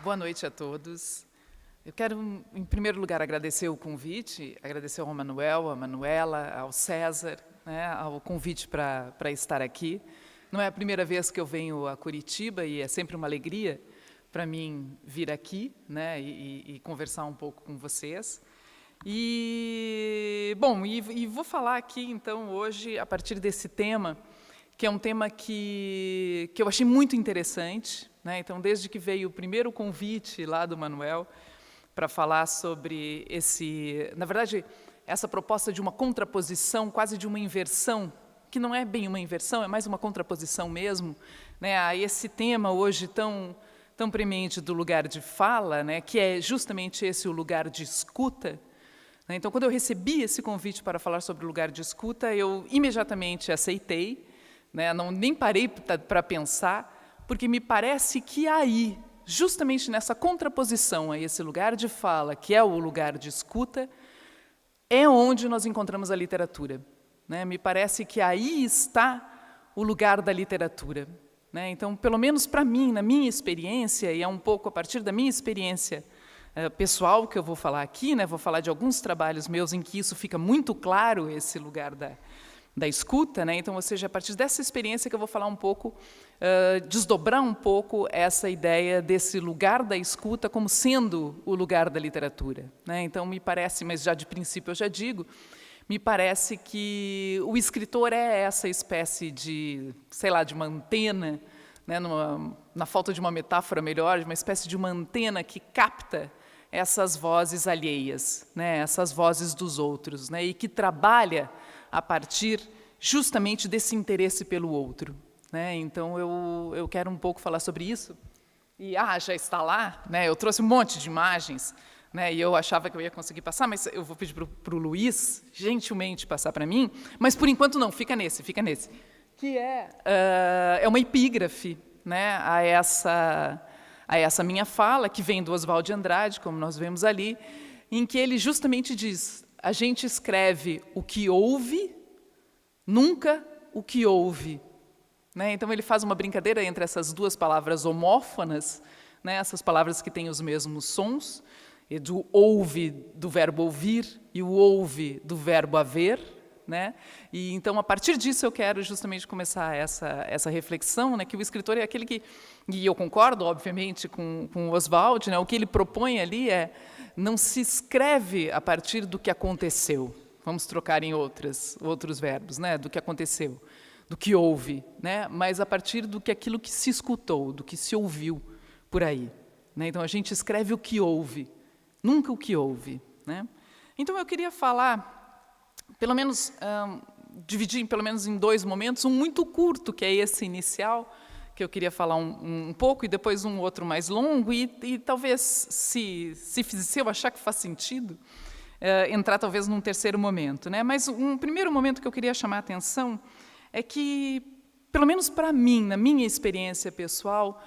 Boa noite a todos. Eu quero, em primeiro lugar, agradecer o convite, agradecer ao Manuel, à Manuela, ao César, né, ao convite para estar aqui. Não é a primeira vez que eu venho a Curitiba e é sempre uma alegria para mim vir aqui, né, e conversar um pouco com vocês. E vou falar aqui, então, hoje, a partir desse tema, que é um tema que eu achei muito interessante, né? Então, desde que veio o primeiro convite lá do Manuel para falar sobre na verdade, essa proposta de uma contraposição, quase de uma inversão, que não é bem uma inversão, é mais uma contraposição mesmo, né, a esse tema hoje tão premente do lugar de fala, né, que é justamente esse o lugar de escuta. Então, quando eu recebi esse convite para falar sobre o lugar de escuta, eu imediatamente aceitei, né, nem parei para pensar, porque me parece que aí, justamente nessa contraposição a esse lugar de fala, que é o lugar de escuta, é onde nós encontramos a literatura, né? Me parece que aí está o lugar da literatura, né? Então, pelo menos para mim, na minha experiência, e é um pouco a partir da minha experiência pessoal que eu vou falar aqui, né? Vou falar de alguns trabalhos meus em que isso fica muito claro, esse lugar da escuta, né? Então, ou seja, a partir dessa experiência que eu vou falar um pouco, desdobrar um pouco essa ideia desse lugar da escuta como sendo o lugar da literatura, né? Então, me parece, mas já de princípio eu já digo, me parece que o escritor é essa espécie de, sei lá, de uma antena, né? Na falta de uma metáfora melhor, de uma espécie de uma antena que capta essas vozes alheias, né? Essas vozes dos outros, né? E que trabalha a partir justamente desse interesse pelo outro, né? Então, eu quero um pouco falar sobre isso. E, já está lá, né? Eu trouxe um monte de imagens, né? E eu achava que eu ia conseguir passar, mas eu vou pedir para o Luiz, gentilmente, passar para mim. Mas, por enquanto, não, fica nesse. Que é uma epígrafe, né? a essa minha fala, que vem do Oswald de Andrade, como nós vemos ali, em que ele justamente diz: a gente escreve o que ouve, nunca o que ouve. Né? Então, ele faz uma brincadeira entre essas duas palavras homófonas, né? Essas palavras que têm os mesmos sons, e do ouve do verbo ouvir e o ouve do verbo haver. Né? E, então, a partir disso, eu quero justamente começar essa reflexão, né? Que o escritor é aquele que, e eu concordo, obviamente, com o Oswald, né? O que ele propõe ali não se escreve a partir do que aconteceu. Vamos trocar em outros verbos, né? Do que aconteceu, do que houve, né? Mas a partir aquilo que se escutou, do que se ouviu por aí. Né? Então, a gente escreve o que houve, nunca o que houve. Né? Então, eu queria falar, pelo menos, dividir pelo menos em dois momentos, um muito curto, que é esse inicial, que eu queria falar um pouco, e depois um outro mais longo, e talvez, se eu achar que faz sentido, entrar talvez num terceiro momento. Né? Mas um primeiro momento que eu queria chamar a atenção é que, pelo menos para mim, na minha experiência pessoal,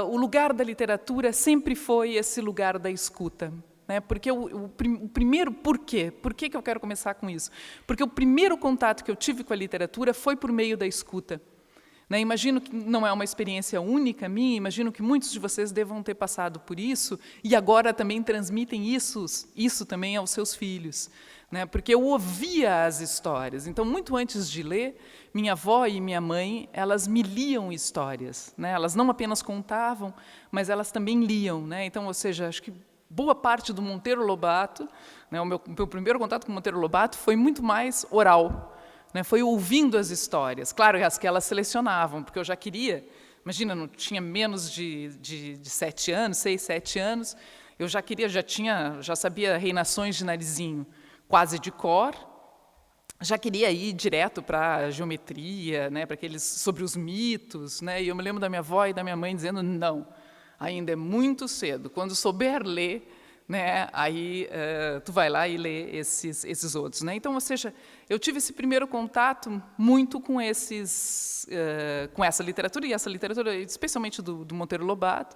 o lugar da literatura sempre foi esse lugar da escuta. Né? Porque o primeiro, por quê? Por que eu quero começar com isso? Porque o primeiro contato que eu tive com a literatura foi por meio da escuta. Né? Imagino que não é uma experiência única minha, imagino que muitos de vocês devam ter passado por isso e agora também transmitem isso também aos seus filhos. Né? Porque eu ouvia as histórias. Então, muito antes de ler, minha avó e minha mãe, elas me liam histórias. Né? Elas não apenas contavam, mas elas também liam. Né? Então, ou seja, acho que boa parte do Monteiro Lobato, né, o meu primeiro contato com o Monteiro Lobato foi muito mais oral, né, foi ouvindo as histórias. Claro, as que elas selecionavam, porque eu já queria, imagina, não tinha menos de 7 anos, 6, 7 anos, eu já sabia Reinações de Narizinho quase de cor, já queria ir direto para a geometria, né, para aqueles sobre os mitos, né, e eu me lembro da minha avó e da minha mãe dizendo: não, ainda é muito cedo. Quando souber ler, né, aí tu vai lá e lê esses outros. Né? Então, ou seja, eu tive esse primeiro contato muito com essa literatura, e essa literatura, especialmente do Monteiro Lobato,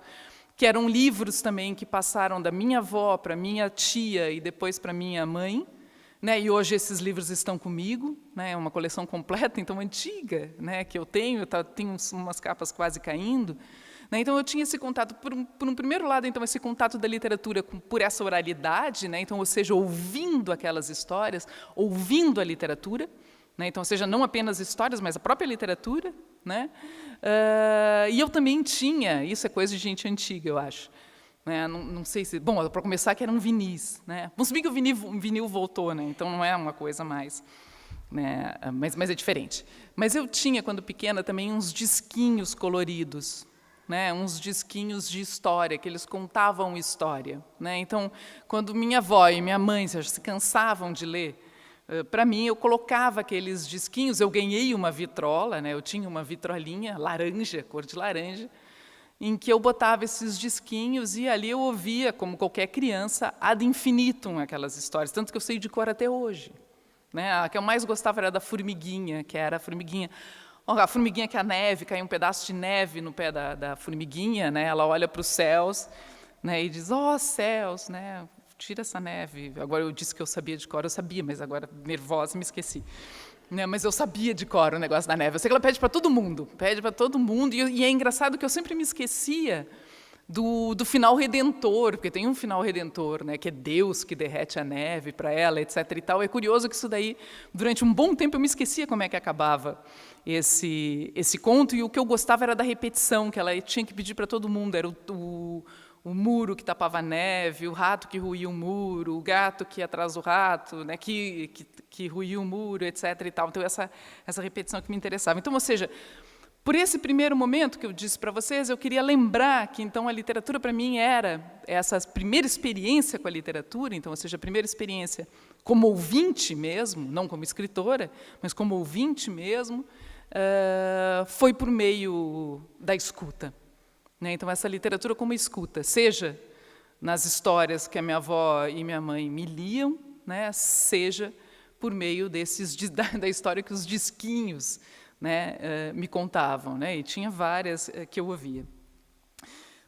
que eram livros também que passaram da minha avó para minha tia e depois para minha mãe. Né? E hoje esses livros estão comigo, né? É uma coleção completa, então antiga, né? Que eu tenho umas capas quase caindo. né? Então, eu tinha esse contato, por um primeiro lado, então, esse contato da literatura por essa oralidade, né? Então, ou seja, ouvindo aquelas histórias, ouvindo a literatura, né? Então, ou seja, não apenas histórias, mas a própria literatura, né? E eu também tinha, isso é coisa de gente antiga, eu acho, né? Não sei se... Bom, para começar, que eram vinis, né? Vamos subir que o vinil voltou, né? Então, não é uma coisa mais... Né? Mas é diferente. Mas eu tinha, quando pequena, também uns disquinhos coloridos, né? Uns disquinhos de história, que eles contavam história, né? Então, quando minha avó e minha mãe se cansavam de ler, para mim, eu colocava aqueles disquinhos, eu ganhei uma vitrola, né? Eu tinha uma vitrolinha laranja, cor de laranja, em que eu botava esses disquinhos e ali eu ouvia, como qualquer criança, ad infinitum aquelas histórias, tanto que eu sei de cor até hoje, né? A que eu mais gostava era da formiguinha, que era a formiguinha que a neve, cai um pedaço de neve no pé da formiguinha, né? Ela olha para os céus, né? E diz, ó céus, né? Tira essa neve. Agora eu disse que eu sabia de cor, eu sabia, mas agora, nervosa, me esqueci. Né? Mas eu sabia de cor o negócio da neve. Eu sei que ela pede para todo mundo, e é engraçado que eu sempre me esquecia do final redentor, porque tem um final redentor, né, que é Deus que derrete a neve para ela, etc. e tal. É curioso que isso daí, durante um bom tempo, eu me esquecia como é que acabava esse conto, e o que eu gostava era da repetição, que ela tinha que pedir para todo mundo, era o muro que tapava a neve, o rato que ruía o muro, o gato que ia atrás do rato, né, que ruía o muro, etc. e tal. Então, essa repetição que me interessava. Então, ou seja, por esse primeiro momento que eu disse para vocês, eu queria lembrar que, então, a literatura, para mim, era essa primeira experiência com a literatura, então, ou seja, a primeira experiência como ouvinte mesmo, não como escritora, mas como ouvinte mesmo, foi por meio da escuta. Né? Então, essa literatura como escuta, seja nas histórias que a minha avó e minha mãe me liam, né? Seja por meio da história que os disquinhos, né, me contavam, né? E tinha várias que eu ouvia.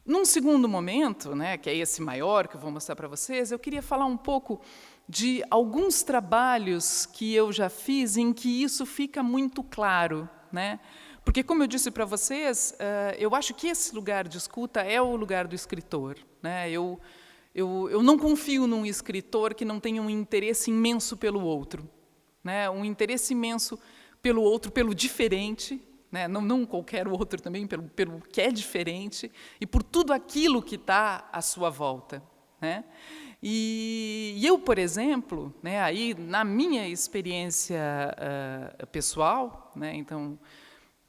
Num segundo momento, né, que é esse maior que eu vou mostrar para vocês, eu queria falar um pouco de alguns trabalhos que eu já fiz em que isso fica muito claro, né? Porque, como eu disse para vocês, eu acho que esse lugar de escuta é o lugar do escritor, né? Eu não confio num escritor que não tenha um interesse imenso pelo outro, né? Um interesse imenso pelo outro, pelo diferente, né? Não qualquer outro também, pelo que é diferente, e por tudo aquilo que está à sua volta, né? E eu, por exemplo, né, aí, na minha experiência pessoal, né, então,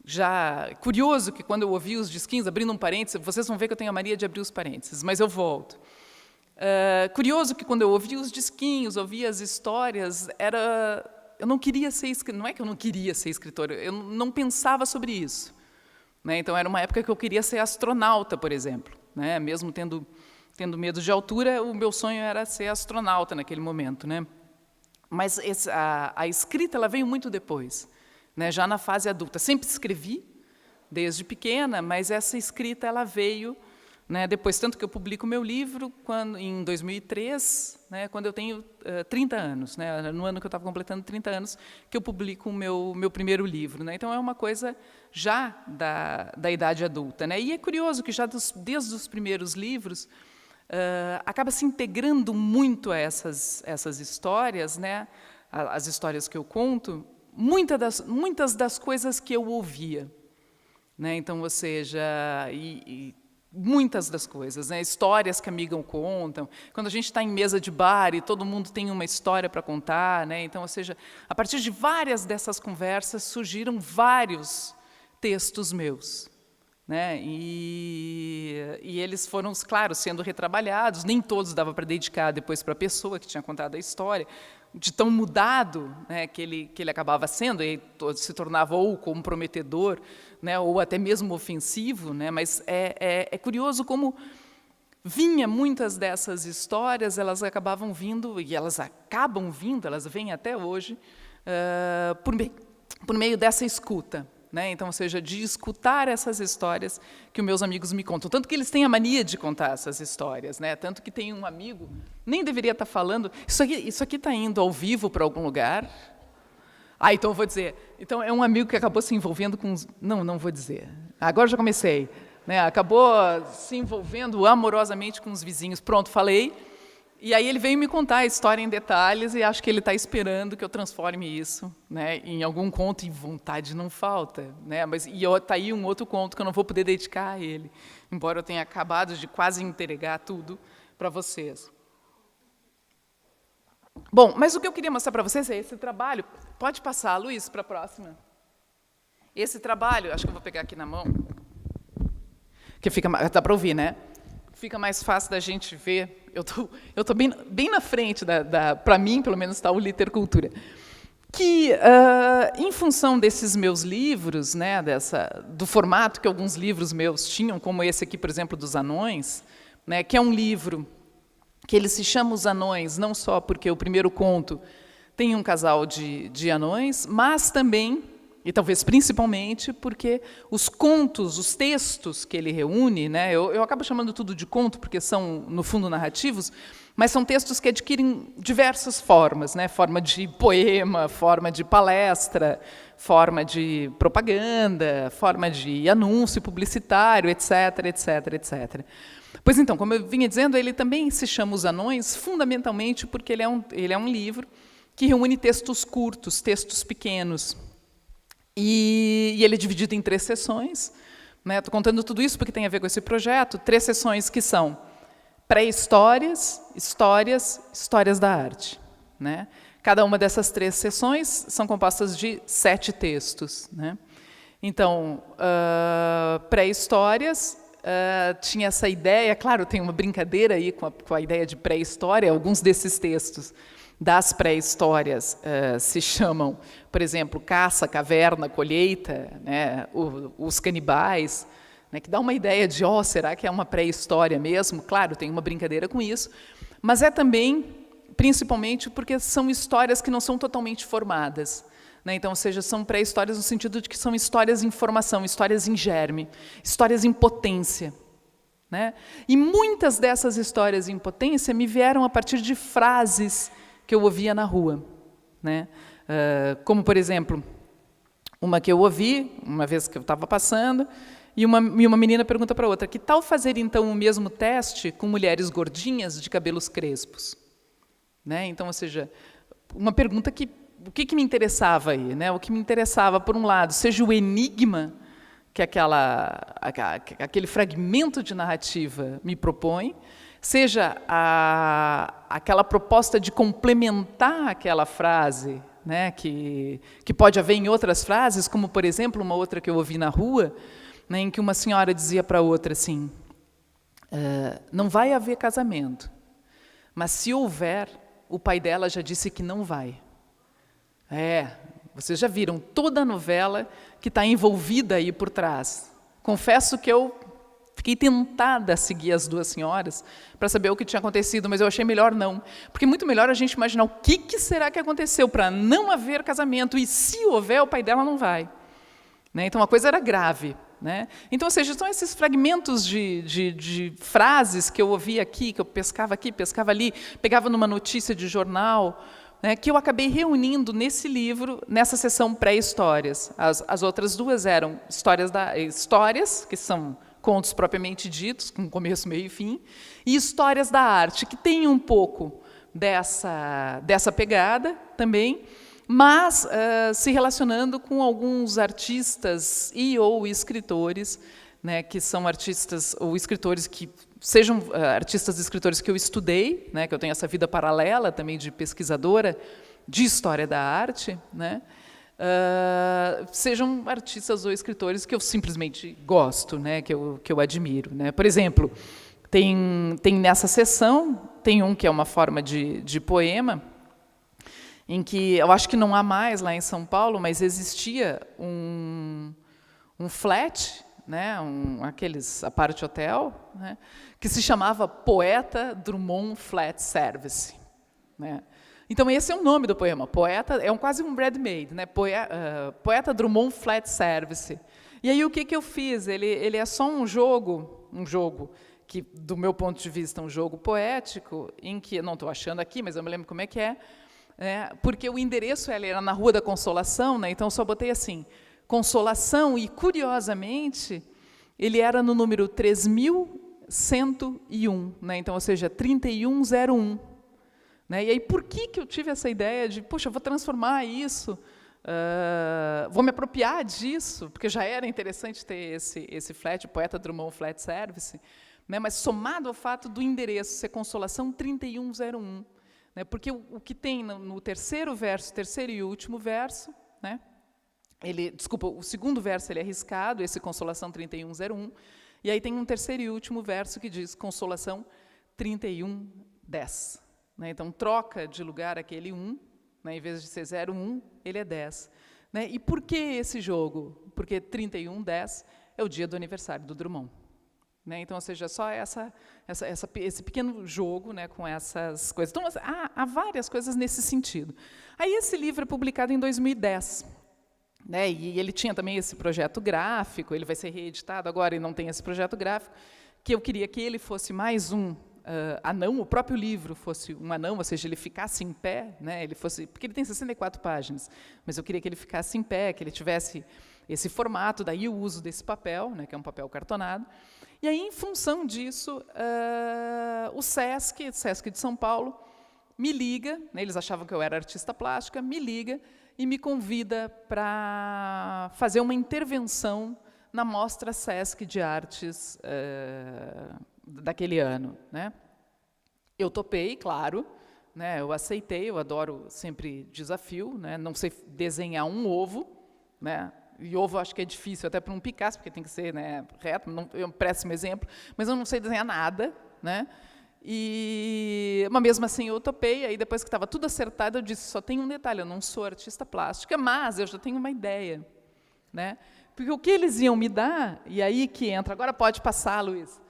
já curioso que quando eu ouvi os disquinhos, abrindo um parênteses, vocês vão ver que eu tenho a mania de abrir os parênteses, mas eu volto. Curioso que quando eu ouvi os disquinhos, ouvi as histórias, eu não queria ser escritor, não é que eu não queria ser escritora, eu não pensava sobre isso, né? Então, era uma época que eu queria ser astronauta, por exemplo, né? Mesmo tendo medo de altura, o meu sonho era ser astronauta naquele momento, né? Mas a escrita ela veio muito depois, né? Já na fase adulta. Sempre escrevi, desde pequena, mas essa escrita ela veio, né, depois, tanto que eu publico o meu livro em 2003, né, quando eu tenho 30 anos, né, no ano que eu estava completando 30 anos, que eu publico o meu primeiro livro. Né, então, é uma coisa já da idade adulta. Né, e é curioso que já desde os primeiros livros acaba se integrando muito a essas histórias, né, as histórias que eu conto, muitas das coisas que eu ouvia. Né, então, ou seja, muitas das coisas, né? Histórias que amigos contam, quando a gente está em mesa de bar e todo mundo tem uma história para contar, né? Então, ou seja, a partir de várias dessas conversas surgiram vários textos meus, né? E eles foram, claro, sendo retrabalhados, nem todos dava para dedicar depois para a pessoa que tinha contado a história, de tão mudado, né, que ele acabava sendo, e se tornava ou comprometedor, né, ou até mesmo ofensivo, né, mas é curioso como vinha muitas dessas histórias, elas acabavam vindo, e elas acabam vindo, elas vêm até hoje, por meio dessa escuta. Né? Então, ou seja, de escutar essas histórias que os meus amigos me contam. Tanto que eles têm a mania de contar essas histórias. Né? Tanto que tem um amigo, nem deveria estar falando, isso aqui está indo ao vivo para algum lugar? Então eu vou dizer. Então, é um amigo que acabou se envolvendo com... Não vou dizer. Agora já comecei. né? Acabou se envolvendo amorosamente com os vizinhos. Pronto, falei. E aí ele veio me contar a história em detalhes e acho que ele está esperando que eu transforme isso, né, em algum conto, e vontade não falta, né? Mas está aí um outro conto que eu não vou poder dedicar a ele, embora eu tenha acabado de quase entregar tudo para vocês. Bom, mas o que eu queria mostrar para vocês é esse trabalho. Pode passar, Luiz, para a próxima. Esse trabalho, acho que eu vou pegar aqui na mão, que fica, dá para ouvir, né? Fica mais fácil da gente ver. Eu tô bem na frente, para mim, pelo menos, está o Litercultura. Que, em função desses meus livros, né, do formato que alguns livros meus tinham, como esse aqui, por exemplo, dos Anões, né, que é um livro que ele se chama Os Anões, não só porque o primeiro conto tem um casal de anões, mas também, e talvez principalmente, porque os contos, os textos que ele reúne, né, eu acabo chamando tudo de conto, porque são, no fundo, narrativos, mas são textos que adquirem diversas formas, né, forma de poema, forma de palestra, forma de propaganda, forma de anúncio publicitário, etc., etc., etc. Pois então, como eu vinha dizendo, ele também se chama Os Anões, fundamentalmente porque ele é um livro que reúne textos curtos, textos pequenos. E ele é dividido em 3 sessões. Estou contando tudo isso porque tem a ver com esse projeto. 3 sessões que são pré-histórias, histórias, histórias da arte. Né? Cada uma dessas 3 sessões são compostas de 7 textos. Né? Então, pré-histórias, tinha essa ideia, claro, tem uma brincadeira aí com a ideia de pré-história, alguns desses textos das pré-histórias se chamam, por exemplo, caça, caverna, colheita, né, os canibais, né, que dá uma ideia de, será que é uma pré-história mesmo? Claro, tem uma brincadeira com isso, mas é também, principalmente, porque são histórias que não são totalmente formadas. Né, então, ou seja, são pré-histórias no sentido de que são histórias em formação, histórias em germe, histórias em potência. Né? E muitas dessas histórias em potência me vieram a partir de frases que eu ouvia na rua. Né? Como, por exemplo, uma que eu ouvi, uma vez que eu estava passando, e uma menina pergunta para a outra, que tal fazer, então, o mesmo teste com mulheres gordinhas de cabelos crespos? Né? Então, ou seja, uma pergunta que... O que me interessava aí? Né? O que me interessava, por um lado, seja o enigma que aquele fragmento de narrativa me propõe, seja aquela proposta de complementar aquela frase, né, que pode haver em outras frases, como, por exemplo, uma outra que eu ouvi na rua, né, em que uma senhora dizia para a outra assim, não vai haver casamento, mas se houver, o pai dela já disse que não vai. Vocês já viram toda a novela que está envolvida aí por trás. Confesso que eu fiquei tentada a seguir as 2 senhoras para saber o que tinha acontecido, mas eu achei melhor não. Porque é muito melhor a gente imaginar o que será que aconteceu para não haver casamento, e se houver, o pai dela não vai. Né? Então, a coisa era grave. Né? Então, ou seja, são esses fragmentos de frases que eu ouvia aqui, que eu pescava aqui, pescava ali, pegava numa notícia de jornal, né, que eu acabei reunindo nesse livro, nessa seção pré-histórias. As outras 2 eram histórias, que são contos propriamente ditos, com começo, meio e fim, e histórias da arte, que tem um pouco dessa pegada também, mas se relacionando com alguns artistas ou escritores, né, que são artistas ou escritores que sejam artistas e escritores que eu estudei, né, que eu tenho essa vida paralela também de pesquisadora de história da arte, né, sejam artistas ou escritores que eu simplesmente gosto, né, que eu admiro. Né. Por exemplo, tem nessa sessão, tem um que é uma forma de poema, em que eu acho que não há mais lá em São Paulo, mas existia um flat, né, aqueles apart-hotel, né, que se chamava Poeta Drummond Flat Service. Né. Então, esse é o nome do poema. Poeta é quase um ready-made, né, Poeta Drummond Flat Service. E aí, o que eu fiz? Ele é só um jogo que, do meu ponto de vista, é um jogo poético, em que, não estou achando aqui, mas eu me lembro como é que é, porque o endereço era na Rua da Consolação, né, então eu só botei assim, Consolação, e, curiosamente, ele era no número 3101, né? Então, ou seja, 3101. Né? E aí, por que eu tive essa ideia de, poxa, eu vou transformar isso, vou me apropriar disso, porque já era interessante ter esse flat, o Poeta Drummond Flat Service, né? Mas somado ao fato do endereço ser Consolação 3101. Né? Porque o que tem no terceiro verso, terceiro e último verso, né? O segundo verso ele é riscado, esse Consolação 3101, e aí tem um terceiro e último verso que diz Consolação 3110. Né? Então, troca de lugar aquele 1, né? Em vez de ser 01, ele é 10. Né? E por que esse jogo? Porque 3110 é o dia do aniversário do Drummond. Né? Então, ou seja, só esse pequeno jogo, né, com essas coisas. Então, há várias coisas nesse sentido. Aí, esse livro é publicado em 2010. Né, e ele tinha também esse projeto gráfico, ele vai ser reeditado agora e não tem esse projeto gráfico, que eu queria que ele fosse mais um anão, o próprio livro fosse um anão, ou seja, ele ficasse em pé, né, porque ele tem 64 páginas, mas eu queria que ele ficasse em pé, que ele tivesse esse formato, daí o uso desse papel, né, que é um papel cartonado. E aí, em função disso, o SESC de São Paulo, me liga, né, eles achavam que eu era artista plástica, me liga e me convida para fazer uma intervenção na Mostra Sesc de Artes daquele ano. Né? Eu topei, claro, né, eu aceitei, eu adoro sempre desafio, né, não sei desenhar um ovo, né, e ovo acho que é difícil até para um Picasso, porque tem que ser, né, reto, é um péssimo exemplo, mas eu não sei desenhar nada, né? Mas mesmo assim eu topei, aí depois que estava tudo acertado, eu disse, só tem um detalhe, eu não sou artista plástica, mas eu já tenho uma ideia. Né? Porque o que eles iam me dar, e aí que entra, agora pode passar, Luiz,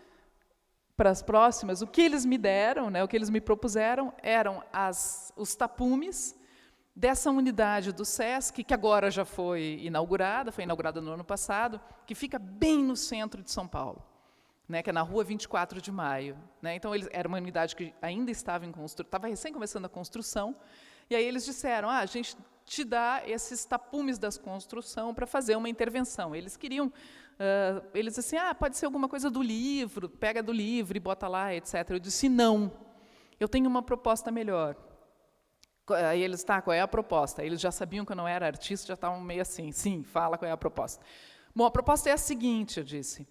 para as próximas, o que eles me deram, né, o que eles me propuseram, eram os tapumes dessa unidade do SESC, que agora já foi inaugurada no ano passado, que fica bem no centro de São Paulo. Né, que é na Rua 24 de Maio. Né? Então, era uma unidade que ainda estava em construção, estava recém começando a construção, e aí eles disseram, a gente te dá esses tapumes da construção para fazer uma intervenção. Eles queriam, eles assim, pode ser alguma coisa do livro, pega do livro e bota lá, etc. Eu disse, não, eu tenho uma proposta melhor. Aí eles, qual é a proposta? Eles já sabiam que eu não era artista, já estavam meio assim, sim, fala qual é a proposta. Bom, a proposta é a seguinte, eu disse,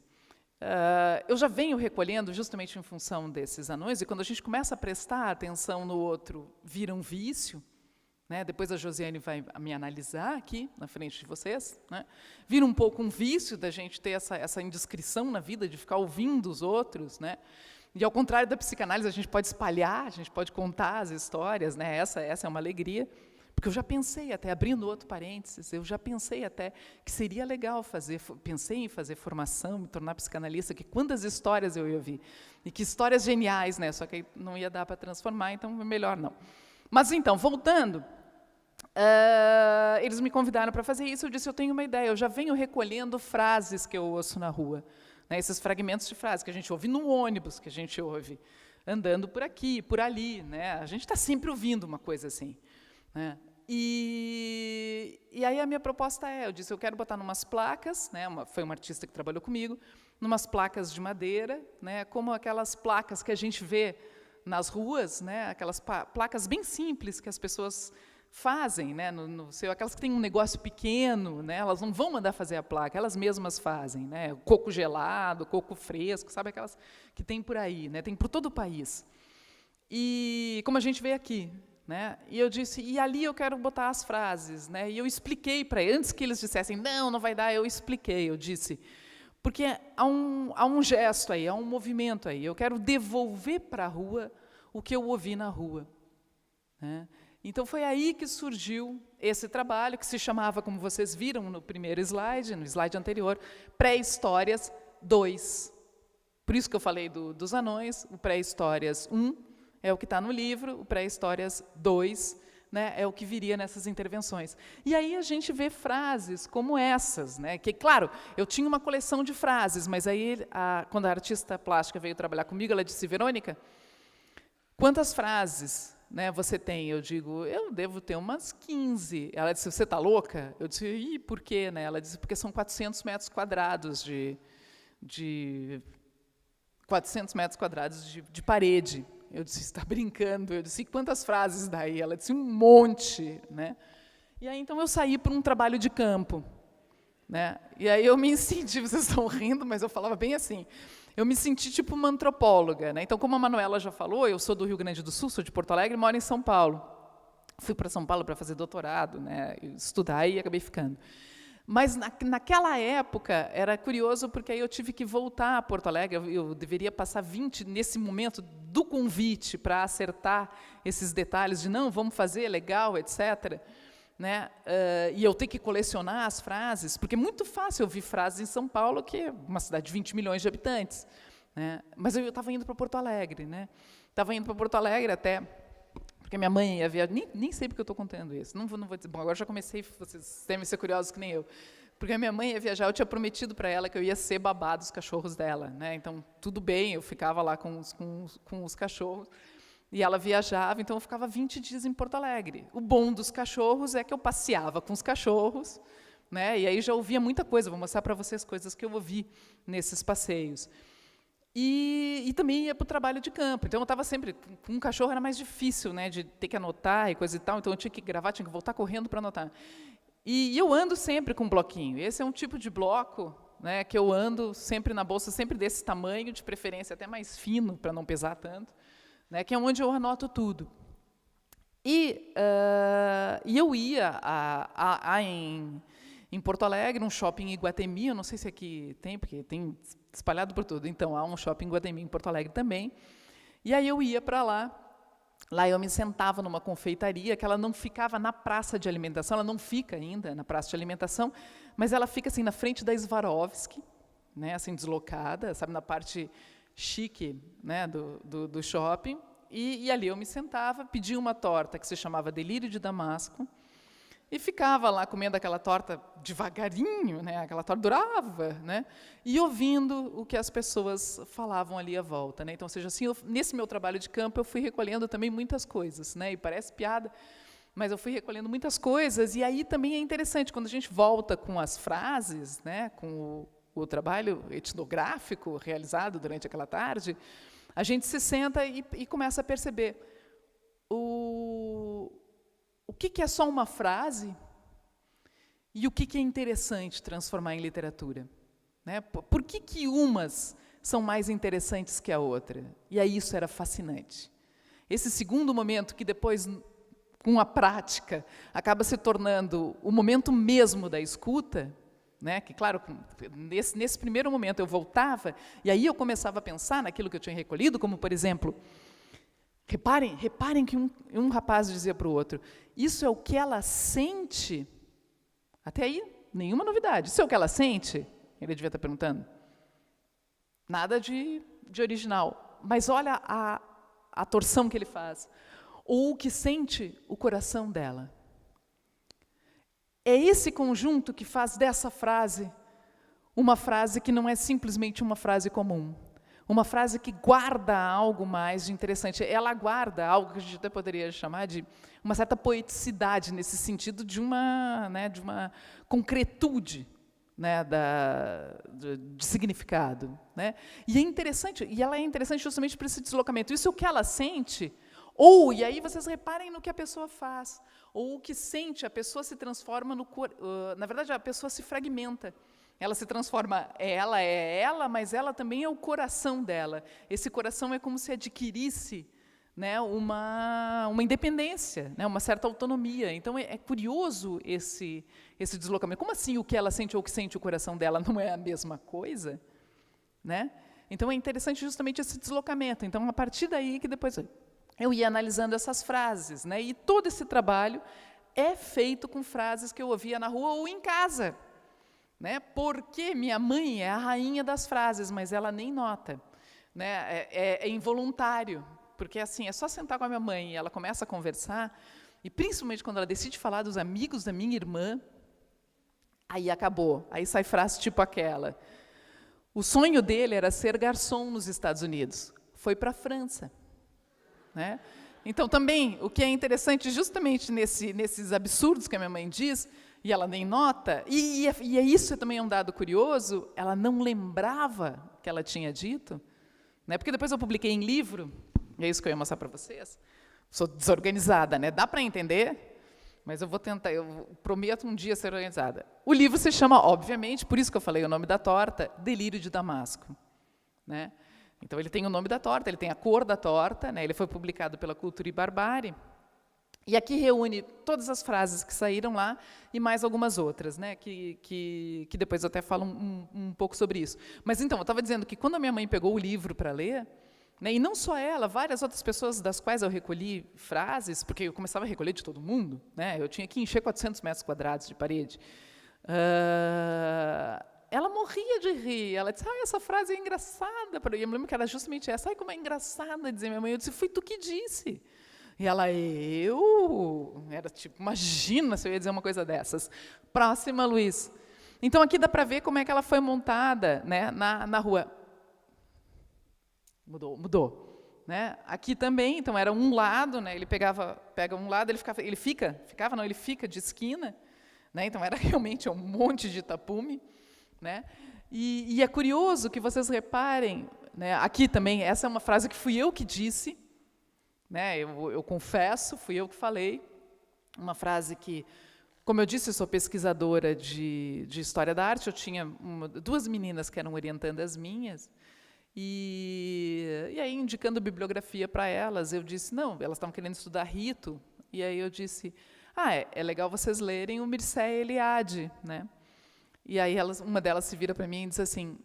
eu já venho recolhendo justamente em função desses anões, e quando a gente começa a prestar atenção no outro, vira um vício, né? Depois a Josiane vai me analisar aqui, na frente de vocês, né? Vira um pouco um vício da gente ter essa indiscrição na vida, de ficar ouvindo os outros, né? E ao contrário da psicanálise, a gente pode espalhar, a gente pode contar as histórias, né? Essa é uma alegria. Porque eu já pensei até, abrindo outro parênteses, eu já pensei até que seria legal pensei em fazer formação, me tornar psicanalista, que quantas histórias eu ia ouvir, e que histórias geniais, né? Só que não ia dar para transformar, então é melhor não. Mas então, voltando, eles me convidaram para fazer isso, eu disse, eu tenho uma ideia, eu já venho recolhendo frases que eu ouço na rua, né? Esses fragmentos de frases que a gente ouve no ônibus, que a gente ouve andando por aqui, por ali, né? A gente está sempre ouvindo uma coisa assim. Né? E aí a minha proposta eu disse, eu quero botar numas placas, né, foi uma artista que trabalhou comigo, numas placas de madeira, né, como aquelas placas que a gente vê nas ruas, né, aquelas placas bem simples que as pessoas fazem, né, aquelas que têm um negócio pequeno, né, elas não vão mandar fazer a placa, elas mesmas fazem, né, coco gelado, coco fresco, sabe aquelas que tem por aí, né, tem por todo o país. E como a gente vê aqui, né? E eu disse, e ali eu quero botar as frases, né? E eu expliquei para eles, antes que eles dissessem, não vai dar, eu expliquei, eu disse, porque há um gesto aí, há um movimento aí, eu quero devolver para a rua o que eu ouvi na rua. Né? Então, foi aí que surgiu esse trabalho, que se chamava, como vocês viram no primeiro slide, no slide anterior, Pré-Histórias 2. Por isso que eu falei dos anões, o Pré-Histórias 1, é o que está no livro, o Pré-Histórias 2, né, é o que viria nessas intervenções. E aí a gente vê frases como essas, né, que, claro, eu tinha uma coleção de frases, mas aí, quando a artista plástica veio trabalhar comigo, ela disse, Verônica, quantas frases, né, você tem? Eu digo, eu devo ter umas 15. Ela disse, você está louca? Eu disse, por quê? Né? Ela disse, porque são 400 metros quadrados de 400 metros quadrados de parede. Eu disse, está brincando? Eu disse, quantas frases daí? Ela disse, um monte, né? E aí, então, eu saí para um trabalho de campo, né? E aí eu me senti, vocês estão rindo, mas eu falava bem assim, eu me senti tipo uma antropóloga, né? Então, como a Manuela já falou, eu sou do Rio Grande do Sul, sou de Porto Alegre, moro em São Paulo. Fui para São Paulo para fazer doutorado, né? Estudar e acabei ficando. Mas naquela época era curioso porque aí eu tive que voltar a Porto Alegre, eu deveria passar 20 nesse momento do convite para acertar esses detalhes de não, vamos fazer, legal, etc. Né? E eu ter que colecionar as frases, porque é muito fácil ouvir frases em São Paulo, que é uma cidade de 20 milhões de habitantes. Né? Mas eu estava indo para Porto Alegre. Né? Estava indo para Porto Alegre até, porque minha mãe ia viajar, nem sei porque eu estou contando isso, não vou dizer, bom, agora já comecei, vocês devem ser curiosos que nem eu, porque a minha mãe ia viajar, eu tinha prometido para ela que eu ia ser babá dos cachorros dela. Né? Então, tudo bem, eu ficava lá com os cachorros, e ela viajava, então eu ficava 20 dias em Porto Alegre. O bom dos cachorros é que eu passeava com os cachorros, né? E aí já ouvia muita coisa, vou mostrar para vocês coisas que eu ouvi nesses passeios. E também ia para o trabalho de campo. Então eu estava sempre, com um cachorro era mais difícil, né, de ter que anotar e coisa e tal, então eu tinha que gravar, tinha que voltar correndo para anotar. E eu ando sempre com um bloquinho. Esse é um tipo de bloco, né, que eu ando sempre na bolsa, sempre desse tamanho, de preferência até mais fino, para não pesar tanto. Né, que é onde eu anoto tudo. E eu ia em Porto Alegre, um shopping em Iguatemi, eu não sei se aqui tem, porque tem espalhado por tudo, então há um shopping em Iguatemi em Porto Alegre também, e aí eu ia para lá eu me sentava numa confeitaria, que ela não ficava na praça de alimentação, ela não fica ainda na praça de alimentação, mas ela fica assim na frente da Swarovski, né, assim deslocada, sabe, na parte chique, né, do shopping, e ali eu me sentava, pedia uma torta que se chamava Delírio de Damasco, e ficava lá comendo aquela torta devagarinho, né, aquela torta durava, né, e ouvindo o que as pessoas falavam ali à volta. Né. Então, ou seja, assim, nesse meu trabalho de campo, eu fui recolhendo também muitas coisas, né, e parece piada, mas eu fui recolhendo muitas coisas, e aí também é interessante, quando a gente volta com as frases, né, com o trabalho etnográfico realizado durante aquela tarde, a gente se senta e começa a perceber o que é só uma frase e o que é interessante transformar em literatura. Né? Por que umas são mais interessantes que a outra? E aí isso era fascinante. Esse segundo momento, que depois, com a prática, acaba se tornando o momento mesmo da escuta, né, que, claro, nesse primeiro momento eu voltava, e aí eu começava a pensar naquilo que eu tinha recolhido, como, por exemplo, reparem que um rapaz dizia para o outro, isso é o que ela sente? Até aí, nenhuma novidade. Isso é o que ela sente? Ele devia estar perguntando. Nada de original. Mas olha a torção que ele faz. Ou o que sente o coração dela. É esse conjunto que faz dessa frase uma frase que não é simplesmente uma frase comum. Uma frase que guarda algo mais de interessante. Ela guarda algo que a gente até poderia chamar de uma certa poeticidade, nesse sentido de uma concretude, né, de significado. Né? E é interessante, e ela é interessante justamente por esse deslocamento. Isso é o que ela sente, e aí vocês reparem no que a pessoa faz, ou o que sente, a pessoa se transforma na verdade, a pessoa se fragmenta. Ela se transforma, ela é ela, mas ela também é o coração dela. Esse coração é como se adquirisse, né, uma independência, né, uma certa autonomia. Então, é curioso esse deslocamento. Como assim o que ela sente ou o que sente o coração dela não é a mesma coisa? Né? Então, é interessante justamente esse deslocamento. Então, a partir daí que depois eu ia analisando essas frases. Né, e todo esse trabalho é feito com frases que eu ouvia na rua ou em casa. Né? Porque minha mãe é a rainha das frases, mas ela nem nota. Né? É involuntário, porque assim, é só sentar com a minha mãe e ela começa a conversar, e principalmente quando ela decide falar dos amigos da minha irmã, aí acabou, aí sai frase tipo aquela. O sonho dele era ser garçom nos Estados Unidos, foi para a França. Né? Então, também, o que é interessante justamente nesses absurdos que a minha mãe diz, E ela nem nota. E isso também é um dado curioso, ela não lembrava que ela tinha dito, né? Porque depois eu publiquei em livro, e é isso que eu ia mostrar para vocês. Sou desorganizada, né? Dá para entender, mas eu vou tentar, eu prometo um dia ser organizada. O livro se chama, obviamente, por isso que eu falei o nome da torta, Delírio de Damasco, né? Então, ele tem o nome da torta, ele tem a cor da torta, né? Ele foi publicado pela Cultura e Barbárie. E aqui reúne todas as frases que saíram lá e mais algumas outras, né? Que depois eu até falo um pouco sobre isso. Mas, então, eu estava dizendo que quando a minha mãe pegou o livro para ler, né, e não só ela, várias outras pessoas das quais eu recolhi frases, porque eu começava a recolher de todo mundo, né? Eu tinha que encher 400 metros quadrados de parede. Ela morria de rir. Ela disse, essa frase é engraçada. E eu me lembro que era justamente essa. Como é engraçada, dizer minha mãe. Eu disse, foi tu que disse. E ela, eu? Era tipo, imagina se eu ia dizer uma coisa dessas. Próxima, Luiz. Então, aqui dá para ver como é que ela foi montada, né, na rua. Mudou. Né? Aqui também, então, era um lado, né, ele pega um lado, ele fica de esquina. Né, então, era realmente um monte de tapume. Né? E é curioso que vocês reparem, né, aqui também, essa é uma frase que fui eu que disse, né, eu confesso, fui eu que falei, uma frase que, como eu disse, eu sou pesquisadora de História da Arte, eu tinha duas meninas que eram orientandas minhas, e aí, indicando bibliografia para elas, eu disse, não, elas estavam querendo estudar rito, e aí eu disse, é legal vocês lerem o Mircea Eliade, né? E aí uma delas se vira para mim e diz assim,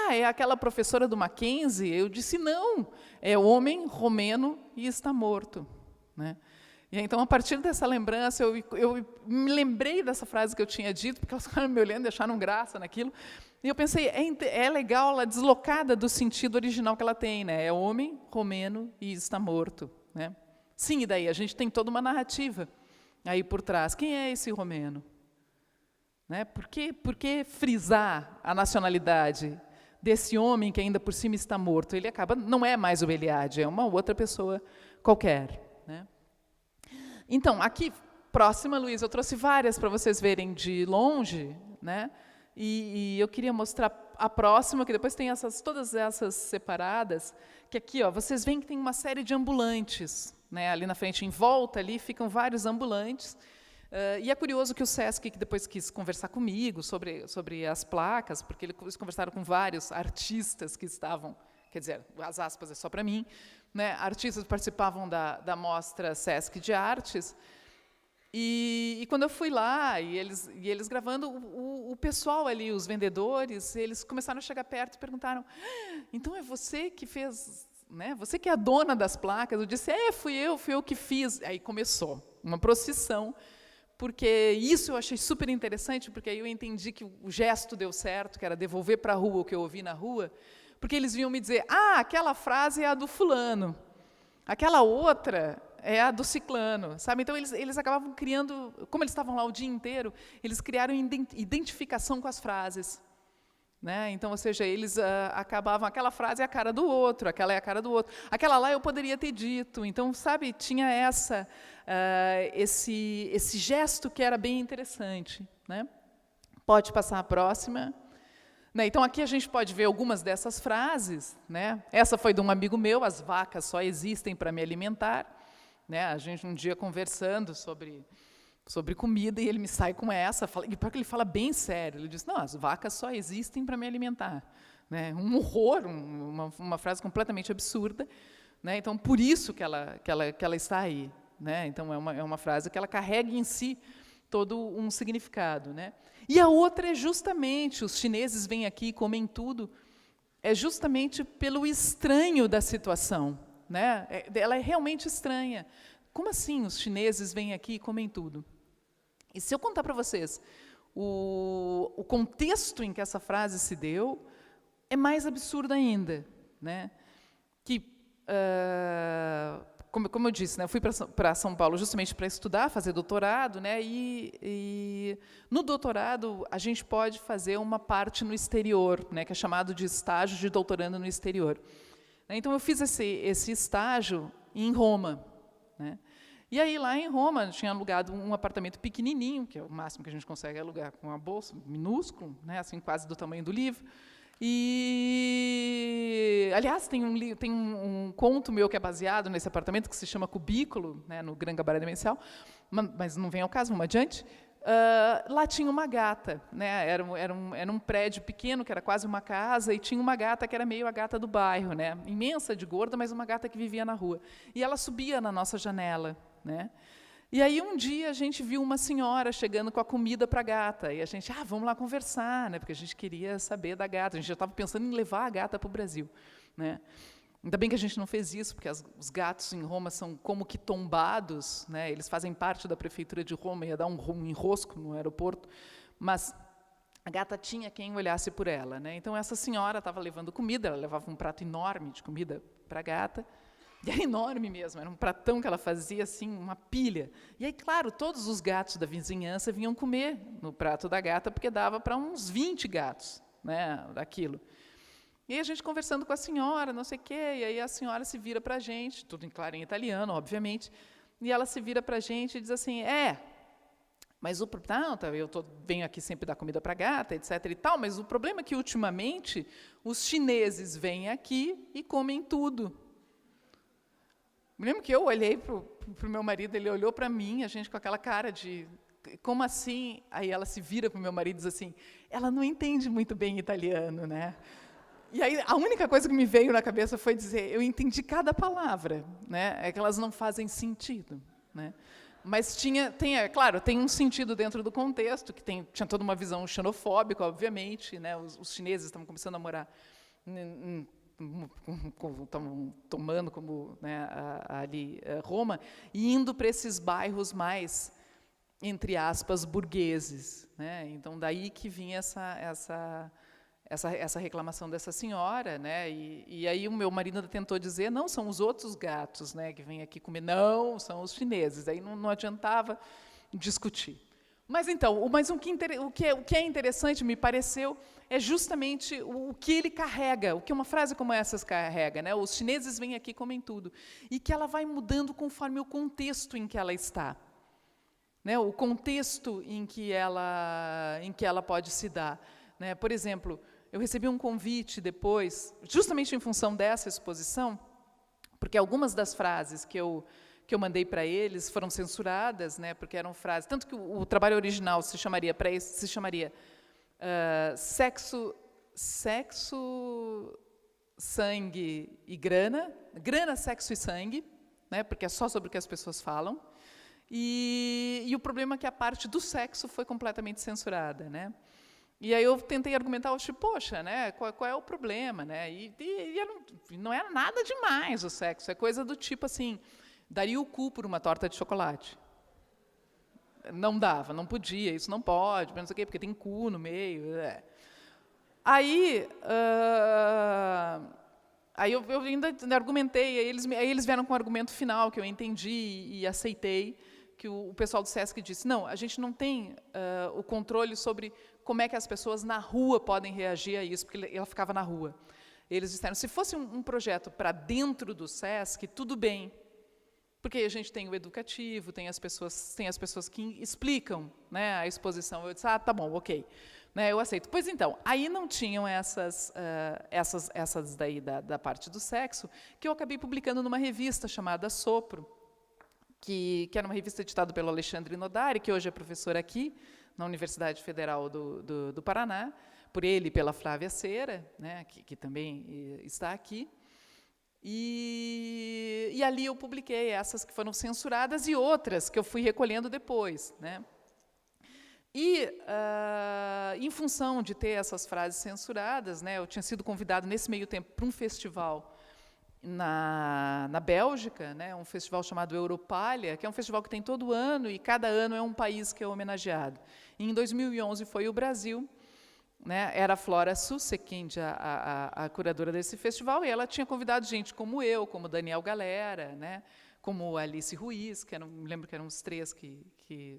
é aquela professora do Mackenzie? Eu disse, não, é homem romeno e está morto. Né? E aí, então, a partir dessa lembrança, eu me lembrei dessa frase que eu tinha dito, porque elas ficaram me olhando e acharam graça naquilo, e eu pensei, é legal, ela deslocada do sentido original que ela tem, né? É homem, romeno e está morto. Né? Sim, e daí? A gente tem toda uma narrativa aí por trás. Quem é esse romeno? Né? Por que frisar a nacionalidade desse homem que ainda por cima está morto? Ele não é mais o Eliade, é uma outra pessoa qualquer. Né? Então, aqui, próxima, Luiz, eu trouxe várias para vocês verem de longe, né? E eu queria mostrar a próxima, que depois tem todas essas separadas, que aqui, vocês veem que tem uma série de ambulantes. Né? Ali na frente, em volta, ali ficam vários ambulantes. E é curioso que o Sesc, que depois quis conversar comigo sobre as placas, porque eles conversaram com vários artistas que estavam, quer dizer, as aspas é só para mim, né, artistas que participavam da mostra Sesc de Artes, e quando eu fui lá, e eles gravando, o pessoal ali, os vendedores, eles começaram a chegar perto e perguntaram, então é você que fez, né, você que é a dona das placas? Eu disse, fui eu que fiz. Aí começou uma procissão, porque isso eu achei super interessante, porque aí eu entendi que o gesto deu certo, que era devolver para a rua o que eu ouvi na rua, porque eles vinham me dizer, aquela frase é a do fulano, aquela outra é a do ciclano, sabe? Então, eles acabavam criando, como eles estavam lá o dia inteiro, eles criaram identificação com as frases. Né? Então, ou seja, eles acabavam, aquela frase é a cara do outro, aquela é a cara do outro, aquela lá eu poderia ter dito. Então, sabe, tinha esse gesto que era bem interessante. Né? Pode passar a próxima. Né? Então, aqui a gente pode ver algumas dessas frases. Né? Essa foi de um amigo meu, as vacas só existem para me alimentar. Né? A gente um dia conversando sobre comida, e ele me sai com essa, e porque ele fala bem sério, ele diz, não, as vacas só existem para me alimentar. Né? Um horror, uma frase completamente absurda. Né? Então, por isso que ela está aí. Né? Então, é uma frase que ela carrega em si todo um significado. Né? E a outra é justamente, os chineses vêm aqui e comem tudo, é justamente pelo estranho da situação. Né? Ela é realmente estranha. Como assim os chineses vêm aqui e comem tudo? E se eu contar para vocês o contexto em que essa frase se deu, é mais absurdo ainda. Né? Que, como eu disse, né, eu fui para São Paulo justamente para estudar, fazer doutorado, né, e no doutorado a gente pode fazer uma parte no exterior, né, que é chamado de estágio de doutorando no exterior. Então, eu fiz esse estágio em Roma. Né? E aí, lá em Roma, eu tinha alugado um apartamento pequenininho, que é o máximo que a gente consegue alugar com uma bolsa, minúsculo, né, assim, quase do tamanho do livro. E, aliás, tem um conto meu que é baseado nesse apartamento, que se chama Cubículo, né, no Gran Cabaré Demencial, mas não vem ao caso, vamos adiante. Lá tinha uma gata, né, era um prédio pequeno, que era quase uma casa, e tinha uma gata que era meio a gata do bairro, né, imensa, de gorda, mas uma gata que vivia na rua. E ela subia na nossa janela, né? E aí um dia a gente viu uma senhora chegando com a comida para a gata, e a gente, vamos lá conversar, né? Porque a gente queria saber da gata, a gente já estava pensando em levar a gata para o Brasil, né? Ainda bem que a gente não fez isso, porque os gatos em Roma são como que tombados, né? Eles fazem parte da prefeitura de Roma, ia dar um enrosco no aeroporto, mas a gata tinha quem olhasse por ela, né? Então essa senhora estava levando comida, ela levava um prato enorme de comida para a gata. E era enorme mesmo, era um pratão que ela fazia, assim, uma pilha. E aí, claro, todos os gatos da vizinhança vinham comer no prato da gata, porque dava para uns 20 gatos, né, daquilo. E aí a gente conversando com a senhora, não sei o quê, e aí a senhora se vira para a gente, tudo em claro em italiano, obviamente, e ela se vira para a gente e diz assim, mas eu venho aqui sempre dar comida para a gata, etc. e tal, mas o problema é que, ultimamente, os chineses vêm aqui e comem tudo. Me lembro que eu olhei para o meu marido, ele olhou para mim, a gente com aquela cara de, como assim? Aí ela se vira para o meu marido e diz assim, ela não entende muito bem italiano, né? E aí a única coisa que me veio na cabeça foi dizer, eu entendi cada palavra, né? É que elas não fazem sentido, né? Mas claro, tem um sentido dentro do contexto, que tinha toda uma visão xenofóbica, obviamente, né? Os chineses estavam começando a morar estavam tomando como, né, ali Roma, e indo para esses bairros mais, entre aspas, burgueses, né? Então daí que vinha essa reclamação dessa senhora, né? E aí o meu marido tentou dizer, não, são os outros gatos, né, que vêm aqui comer, não, são os chineses. Aí não adiantava discutir. Mas então, o que é interessante, me pareceu, é justamente o que ele carrega, o que uma frase como essa carrega, né? Os chineses vêm aqui e comem tudo. E que ela vai mudando conforme o contexto em que ela está, né? O contexto em que ela pode se dar, né? Por exemplo, eu recebi um convite depois, justamente em função dessa exposição, porque algumas das frases que eu mandei para eles foram censuradas, né, porque eram frases, tanto que o trabalho original se chamaria sexo, sangue e grana, sexo e sangue, né, porque é só sobre o que as pessoas falam, e o problema é que a parte do sexo foi completamente censurada, né. E aí eu tentei argumentar, poxa, né, qual é o problema, né? E não era nada demais o sexo, é coisa do tipo assim, daria o cu por uma torta de chocolate. Não dava, não podia, isso não pode, não sei o quê, porque tem cu no meio. Aí eu ainda argumentei, aí eles vieram com um argumento final que eu entendi e aceitei, que o pessoal do SESC disse, não, a gente não tem o controle sobre como é que as pessoas na rua podem reagir a isso, porque ela ficava na rua. Eles disseram, se fosse um projeto para dentro do SESC, tudo bem, porque a gente tem o educativo, tem as pessoas que explicam, né, a exposição. Eu disse, tá bom, ok, né, eu aceito. Pois então, aí não tinham essas daí da parte do sexo, que eu acabei publicando numa revista chamada Sopro, que era uma revista editada pelo Alexandre Nodari, que hoje é professor aqui, na Universidade Federal do Paraná, por ele e pela Flávia Cera, né, que também está aqui. E ali eu publiquei essas que foram censuradas e outras que eu fui recolhendo depois, né? E, em função de ter essas frases censuradas, né, eu tinha sido convidado nesse meio tempo para um festival na Bélgica, né, um festival chamado Europalha, que é um festival que tem todo ano e cada ano é um país que é homenageado. E em 2011 foi o Brasil, né, era a Flora Sussekind, a curadora desse festival, e ela tinha convidado gente como eu, como Daniel Galera, né, como Alice Ruiz, me lembro que eram os três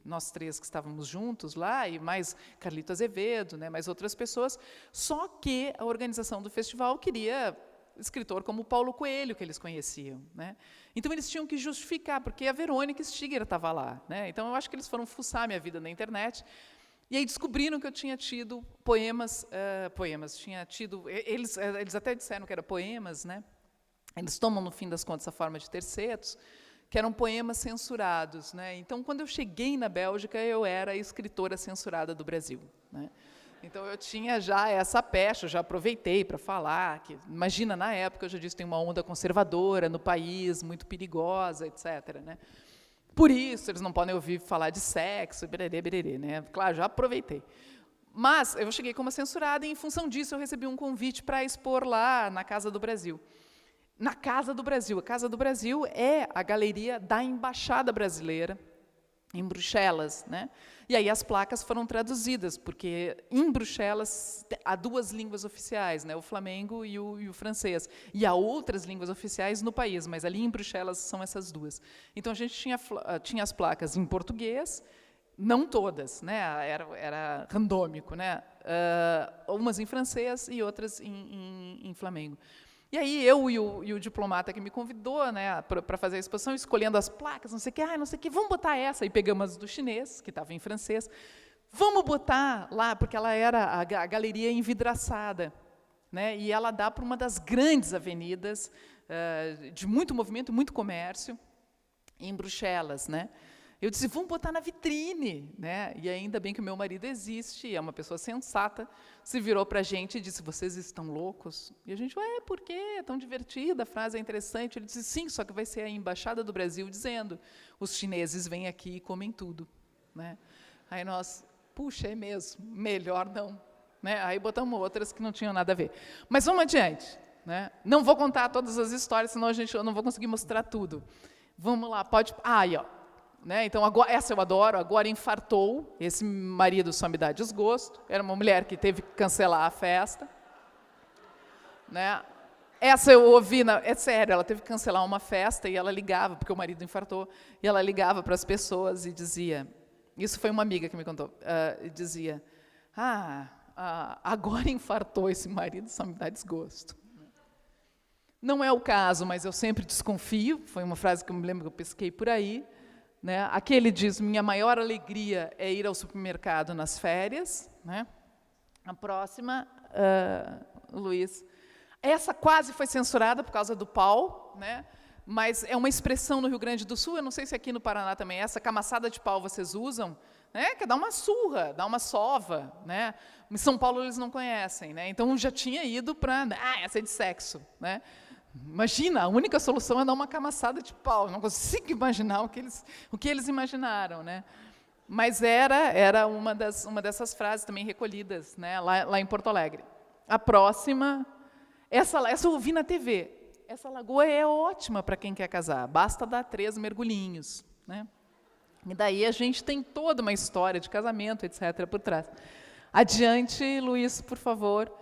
nós três que estávamos juntos lá, e mais Carlito Azevedo, né, mais outras pessoas, só que a organização do festival queria escritor como Paulo Coelho, que eles conheciam, né? Então, eles tinham que justificar, porque a Verônica Stiger estava lá, né? Então, eu acho que eles foram fuçar minha vida na internet, e aí descobriram que eu tinha tido poemas, tinha tido, eles até disseram que eram poemas, né? Eles tomam, no fim das contas, a forma de tercetos, que eram poemas censurados, né? Então, quando eu cheguei na Bélgica, eu era a escritora censurada do Brasil, né? Então, eu tinha já essa pecha, eu já aproveitei para falar, que, imagina, na época, eu já disse, tem uma onda conservadora no país, muito perigosa, etc., né? Por isso, eles não podem ouvir falar de sexo, bererê, bererê, né? Claro, já aproveitei. Mas eu cheguei como censurada, e, em função disso, eu recebi um convite para expor lá na Casa do Brasil. Na Casa do Brasil. A Casa do Brasil é a galeria da Embaixada Brasileira, em Bruxelas, né? E aí as placas foram traduzidas, porque em Bruxelas há duas línguas oficiais, né? O flamengo e o francês. E há outras línguas oficiais no país, mas ali em Bruxelas são essas duas. Então, a gente tinha as placas em português, não todas, né? Era randômico, né? Umas em francês e outras em flamengo. E aí eu e o diplomata que me convidou, né, para fazer a exposição, escolhendo as placas, não sei o que, vamos botar essa. E pegamos as do chinês, que estava em francês, vamos botar lá, porque ela era a galeria envidraçada, né, e ela dá para uma das grandes avenidas de muito movimento, muito comércio, em Bruxelas, né. Eu disse, vamos botar na vitrine, né? E ainda bem que o meu marido existe, é uma pessoa sensata, se virou para a gente e disse, vocês estão loucos? E a gente, por quê? É tão divertida, a frase é interessante. Ele disse, sim, só que vai ser a Embaixada do Brasil dizendo, os chineses vêm aqui e comem tudo, né? Aí nós, puxa, é mesmo, melhor não, né? Aí botamos outras que não tinham nada a ver. Mas vamos adiante, né? Não vou contar todas as histórias, senão eu não vou conseguir mostrar tudo. Vamos lá, pode... aí, ó. Né? Então, agora, essa eu adoro, agora infartou, esse marido só me dá desgosto, era uma mulher que teve que cancelar a festa. Né? Essa eu ouvi, é sério, ela teve que cancelar uma festa e ela ligava, porque o marido infartou, e ela ligava para as pessoas e dizia, isso foi uma amiga que me contou, e dizia, agora infartou esse marido, só me dá desgosto. Não é o caso, mas eu sempre desconfio, foi uma frase que eu me lembro que eu pesquei por aí. Né? Aqui ele diz, minha maior alegria é ir ao supermercado nas férias. Né? A próxima, Luiz. Essa quase foi censurada por causa do pau, né? Mas é uma expressão no Rio Grande do Sul, eu não sei se aqui no Paraná também, essa camaçada de pau vocês usam, né? Que é dar uma surra, dar uma sova. Né? Em São Paulo eles não conhecem, né? Então já tinha ido para, essa é de sexo. Né? Imagina, a única solução é dar uma camaçada de pau. Eu não consigo imaginar o que eles imaginaram, né? Mas era uma dessas frases também recolhidas, né, lá em Porto Alegre. A próxima, essa eu ouvi na TV. Essa lagoa é ótima para quem quer casar. Basta dar 3 mergulhinhos, né? E daí a gente tem toda uma história de casamento, etc., por trás. Adiante, Luiz, por favor.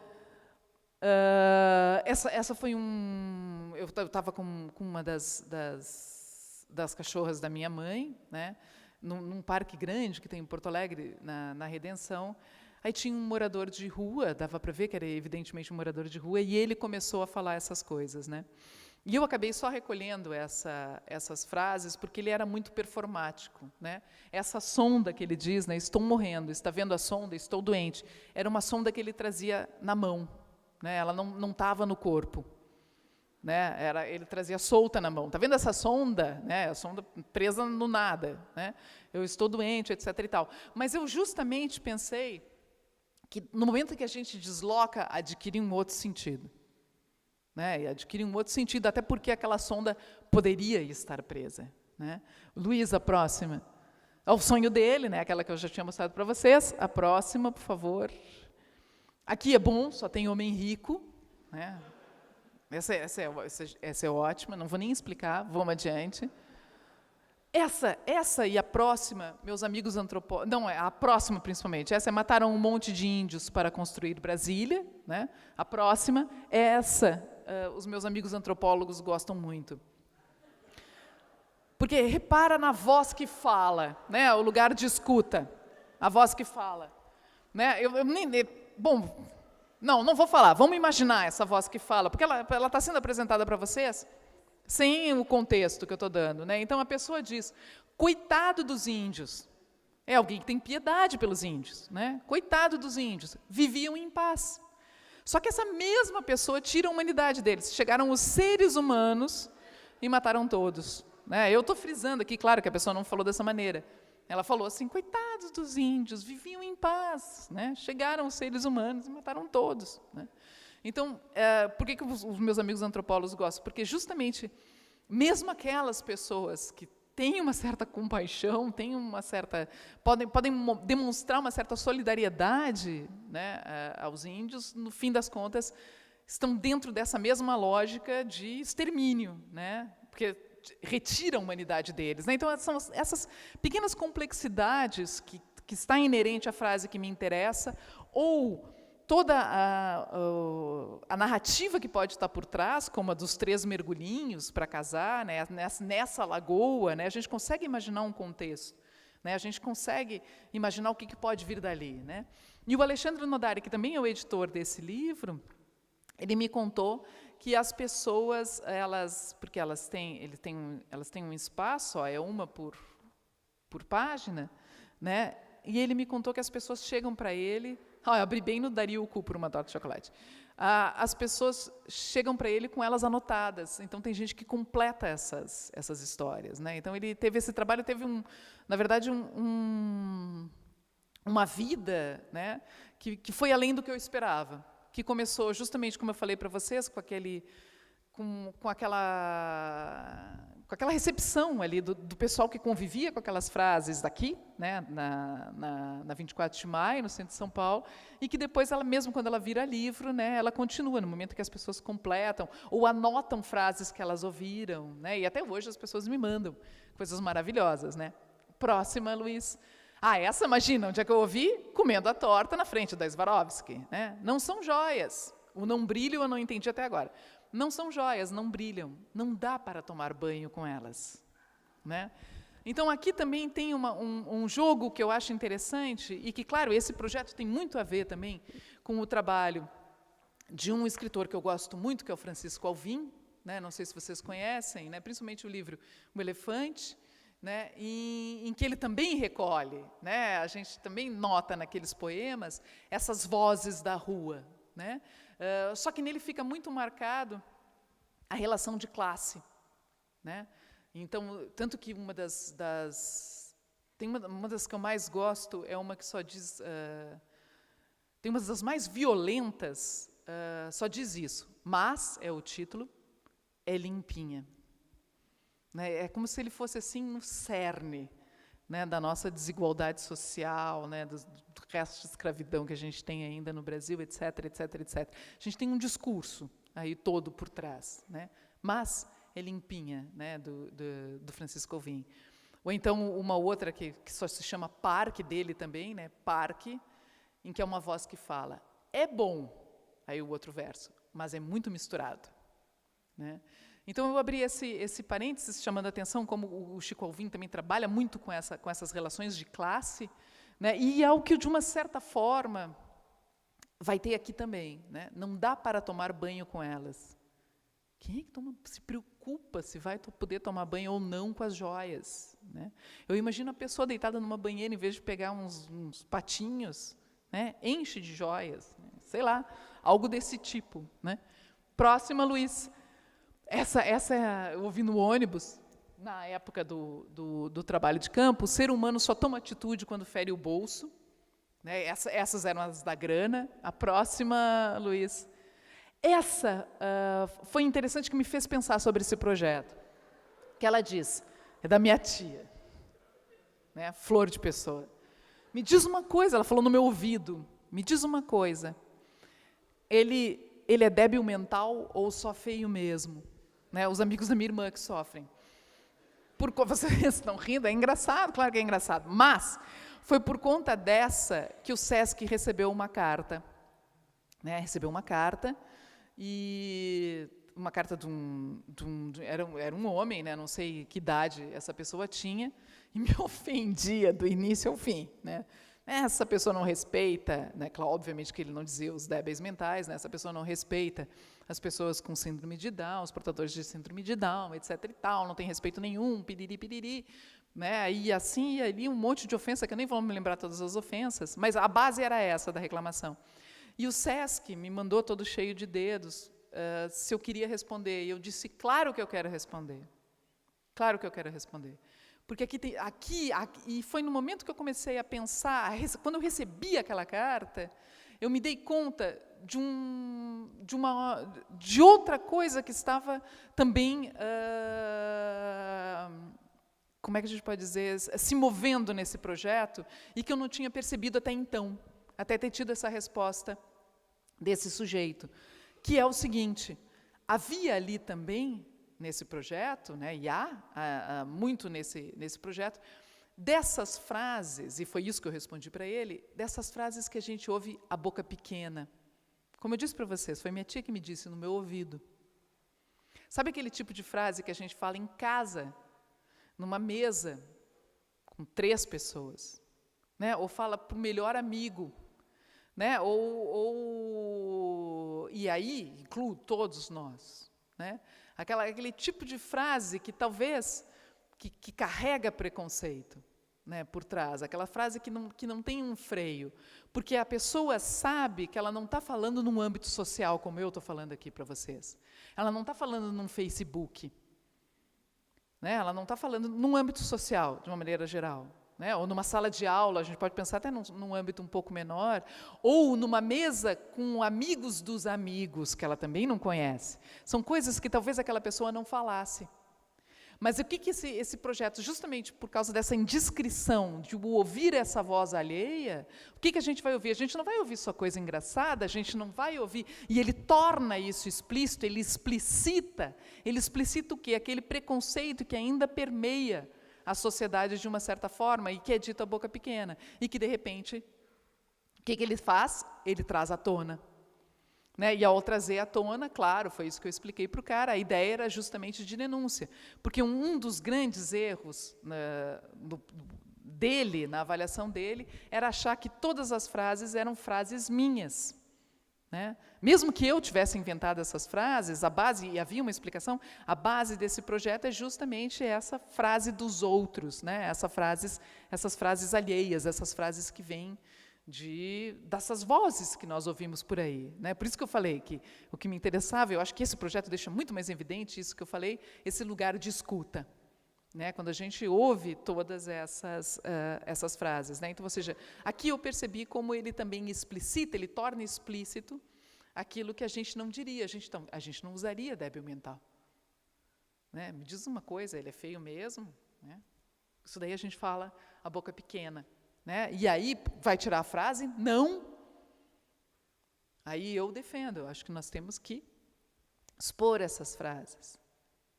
Essa foi eu estava com uma das cachorras da minha mãe, né, num parque grande que tem em Porto Alegre, na Redenção. Aí tinha um morador de rua, dava para ver que era evidentemente um morador de rua, e ele começou a falar essas coisas. Né. E eu acabei só recolhendo essas frases, porque ele era muito performático. Né. Essa sonda que ele diz, né, estou morrendo, está vendo a sonda, estou doente, era uma sonda que ele trazia na mão. Né, ela não estava no corpo. Né, ele trazia solta na mão. Está vendo essa sonda? Né, a sonda presa no nada. Né, eu estou doente, etc. E tal. Mas eu justamente pensei que, no momento que a gente desloca, adquire um outro sentido. Né, e adquire um outro sentido, até porque aquela sonda poderia estar presa. Né. Luiz, a próxima. É o sonho dele, né, aquela que eu já tinha mostrado para vocês. A próxima, por favor. Aqui é bom, só tem homem rico. Né? Essa é ótima, não vou nem explicar, vamos adiante. Essa e a próxima, meus amigos antropólogos... Não, a próxima, principalmente. Essa é mataram um monte de índios para construir Brasília. Né? A próxima, os meus amigos antropólogos gostam muito. Porque repara na voz que fala, né? O lugar de escuta, a voz que fala. Né? Bom, Não vou falar. Vamos imaginar essa voz que fala, porque ela está sendo apresentada para vocês sem o contexto que eu estou dando, né? Então a pessoa diz: coitado dos índios. É alguém que tem piedade pelos índios, né? Coitado dos índios, viviam em paz. Só que essa mesma pessoa tira a humanidade deles. Chegaram os seres humanos e mataram todos, né? Eu estou frisando aqui, claro que a pessoa não falou dessa maneira. Ela falou assim: coitados dos índios, viviam em paz, né? Chegaram os seres humanos e mataram todos, né? Então, por que os meus amigos antropólogos gostam? Porque justamente, mesmo aquelas pessoas que têm uma certa compaixão, têm uma certa, podem demonstrar uma certa solidariedade, né, aos índios, no fim das contas, estão dentro dessa mesma lógica de extermínio, né? Porque retira a humanidade deles, né? Então, são essas pequenas complexidades que está inerente à frase que me interessa, ou toda a narrativa que pode estar por trás, como a dos 3 mergulhinhos para casar, né, nessa lagoa, né, a gente consegue imaginar um contexto, né, a gente consegue imaginar o que pode vir dali, né? E o Alexandre Nodari, que também é o editor desse livro, ele me contou que as pessoas, porque elas têm um espaço, é uma por página, né? E ele me contou que as pessoas chegam para ele. Eu abri bem no Daria o cu por uma torta de chocolate. As pessoas chegam para ele com elas anotadas. Então, tem gente que completa essas histórias, né? Então, ele teve esse trabalho, teve, na verdade, uma vida, né, que foi além do que eu esperava. Que começou justamente, como eu falei para vocês, com aquela recepção ali do pessoal que convivia com aquelas frases daqui, né, na 24 de maio, no centro de São Paulo, e que depois, mesmo quando ela vira livro, né, ela continua, no momento que as pessoas completam, ou anotam frases que elas ouviram, né, e até hoje as pessoas me mandam coisas maravilhosas, né. Próxima, Luiz. Essa, imagina, onde é que eu ouvi? Comendo a torta na frente da Swarovski, né. Não são joias. O não brilho eu não entendi até agora. Não são joias, não brilham, não dá para tomar banho com elas, né? Então, aqui também tem um jogo que eu acho interessante e que, claro, esse projeto tem muito a ver também com o trabalho de um escritor que eu gosto muito, que é o Francisco Alvim, né? Não sei se vocês conhecem, né? Principalmente o livro O Elefante, né? Em que ele também recolhe, né? A gente também nota naqueles poemas essas vozes da rua, né? Só que nele fica muito marcado a relação de classe, né? Então, tanto que uma das que eu mais gosto é uma que só diz, tem uma das mais violentas, só diz isso, mas é o título, é limpinha, né? É como se ele fosse assim no cerne, né, da nossa desigualdade social, né, do resto de escravidão que a gente tem ainda no Brasil, etc, etc, etc. A gente tem um discurso aí todo por trás, né, mas é limpinha, né, do Francisco Alvim. Ou então uma outra que só se chama Parque, dele também, né, Parque, em que é uma voz que fala: é bom, aí o outro verso, mas é muito misturado, né? Então, eu abri esse parênteses chamando a atenção como o Chico Alvim também trabalha muito com essas relações de classe, né? E algo que, de uma certa forma, vai ter aqui também, né? Não dá para tomar banho com elas. Quem é que se preocupa se vai poder tomar banho ou não com as joias, né? Eu imagino a pessoa deitada numa banheira, em vez de pegar uns patinhos, né? Enche de joias, né? Sei lá, algo desse tipo, né? Próxima, Luiz. Essa eu ouvi no ônibus, na época do trabalho de campo. O ser humano só toma atitude quando fere o bolso, né? Essas eram as da grana. A próxima, Luiz. Essa foi interessante, que me fez pensar sobre esse projeto. Que ela diz, é da minha tia, né? Flor de Pessoa. Me diz uma coisa, ela falou no meu ouvido, me diz uma coisa. Ele é débil mental ou só feio mesmo? Né, os amigos da minha irmã que sofrem. Vocês estão rindo, é engraçado, claro que é engraçado, mas foi por conta dessa que o SESC recebeu uma carta. Né, recebeu uma carta, e uma carta era um homem, né, não sei que idade essa pessoa tinha, e me ofendia do início ao fim. Né, Essa pessoa não respeita, né? Claro, obviamente que ele não dizia os débeis mentais, né? Essa pessoa não respeita as pessoas com síndrome de Down, os portadores de síndrome de Down, etc. e tal, não tem respeito nenhum, piriri, piriri, né? E assim, e ali um monte de ofensa, que eu nem vou me lembrar todas as ofensas, mas a base era essa da reclamação. E o SESC me mandou todo cheio de dedos, se eu queria responder, e eu disse, claro que eu quero responder. Claro que eu quero responder. Porque aqui, e foi no momento que eu comecei a pensar, quando eu recebi aquela carta, eu me dei conta de outra coisa que estava também, como é que a gente pode dizer, se movendo nesse projeto, e que eu não tinha percebido até então, até ter tido essa resposta desse sujeito, que é o seguinte, havia ali também, nesse projeto, né, e há muito nesse projeto, dessas frases, e foi isso que eu respondi para ele, dessas frases que a gente ouve a boca pequena. Como eu disse para vocês, foi minha tia que me disse no meu ouvido. Sabe aquele tipo de frase que a gente fala em casa, numa mesa, com 3 pessoas, né, ou fala para o melhor amigo, né, e aí incluo todos nós, né? Aquele tipo de frase que talvez que carrega preconceito, né, por trás, aquela frase que não tem um freio, porque a pessoa sabe que ela não está falando num âmbito social, como eu estou falando aqui para vocês. Ela não está falando num Facebook, né, ela não está falando num âmbito social, de uma maneira geral. Né, ou numa sala de aula, a gente pode pensar até num âmbito um pouco menor, ou numa mesa com amigos dos amigos, que ela também não conhece. São coisas que talvez aquela pessoa não falasse. Mas o que esse projeto, justamente por causa dessa indiscrição, de ouvir essa voz alheia, o que a gente vai ouvir? A gente não vai ouvir só coisa engraçada, a gente não vai ouvir, e ele torna isso explícito, ele explicita o quê? Aquele preconceito que ainda permeia a sociedade de uma certa forma, e que é dito a boca pequena, e que, de repente, o que ele faz? Ele traz à tona. Né? E ao trazer à tona, claro, foi isso que eu expliquei para o cara, a ideia era justamente de denúncia, porque um dos grandes erros dele, na avaliação dele, era achar que todas as frases eram frases minhas. Né? Mesmo que eu tivesse inventado essas frases, a base, e havia uma explicação, a base desse projeto é justamente essa frase dos outros, né? Essas frases alheias, essas frases que vêm dessas vozes que nós ouvimos por aí. Né? Por isso que eu falei que o que me interessava, eu acho que esse projeto deixa muito mais evidente isso que eu falei, esse lugar de escuta. Né? Quando a gente ouve todas essas frases. Né? Então, ou seja, aqui eu percebi como ele também explicita, ele torna explícito aquilo que a gente não diria, a gente não usaria débil mental. Né? Me diz uma coisa, ele é feio mesmo? Né? Isso daí a gente fala a boca pequena. Né? E aí, vai tirar a frase? Não. Aí eu defendo, eu acho que nós temos que expor essas frases,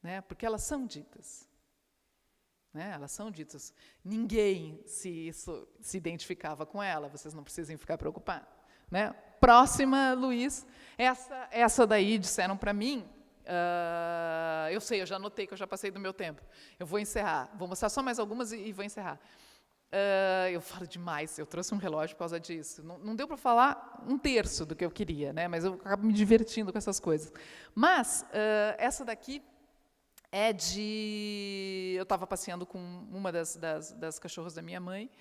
né? Porque elas são ditas. Né? Elas são ditas. Ninguém se identificava com ela, vocês não precisem ficar preocupados. Né? Próxima, Luiz. Essa daí disseram para mim, eu sei, eu já anotei que eu já passei do meu tempo. Eu vou encerrar, vou mostrar só mais algumas e vou encerrar. Eu falo demais, eu trouxe um relógio por causa disso. Não deu para falar 1/3 do que eu queria, né? Mas eu acabo me divertindo com essas coisas. Mas essa daqui é eu estava passeando com uma das cachorras da minha mãe,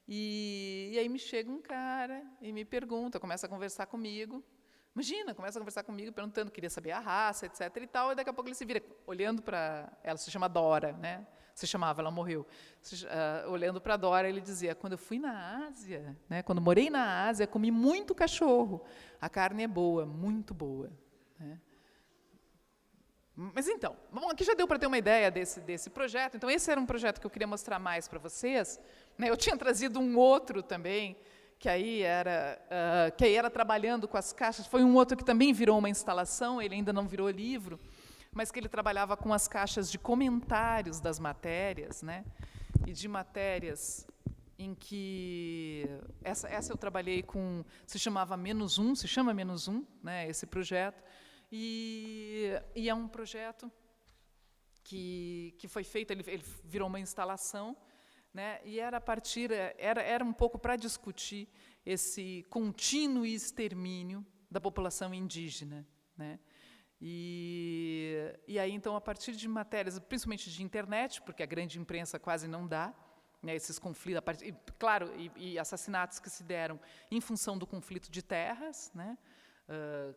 e aí me chega um cara e me pergunta, começa a conversar comigo. Imagina, começa a conversar comigo, perguntando, queria saber a raça, etc. e tal, e daqui a pouco ele se vira, olhando para ela, se chama Dora, né? Se chamava, ela morreu. Olhando para Dora, ele dizia, quando eu fui na Ásia, né, quando morei na Ásia, comi muito cachorro. A carne é boa, muito boa. Né? Mas então, bom, aqui já deu para ter uma ideia desse projeto. Então, esse era um projeto que eu queria mostrar mais para vocês. Né? Eu tinha trazido um outro também, que aí era trabalhando com as caixas. Foi um outro que também virou uma instalação, ele ainda não virou livro, mas que ele trabalhava com as caixas de comentários das matérias, né? E de matérias em que... Essa eu trabalhei com... Se chama -1, né, esse projeto. E é um projeto que foi feito, ele virou uma instalação né? E era um pouco para discutir esse contínuo extermínio da população indígena, né? E aí, então, a partir de matérias, principalmente de internet, porque a grande imprensa quase não dá, né, esses conflitos, claro, e assassinatos que se deram em função do conflito de terras, né?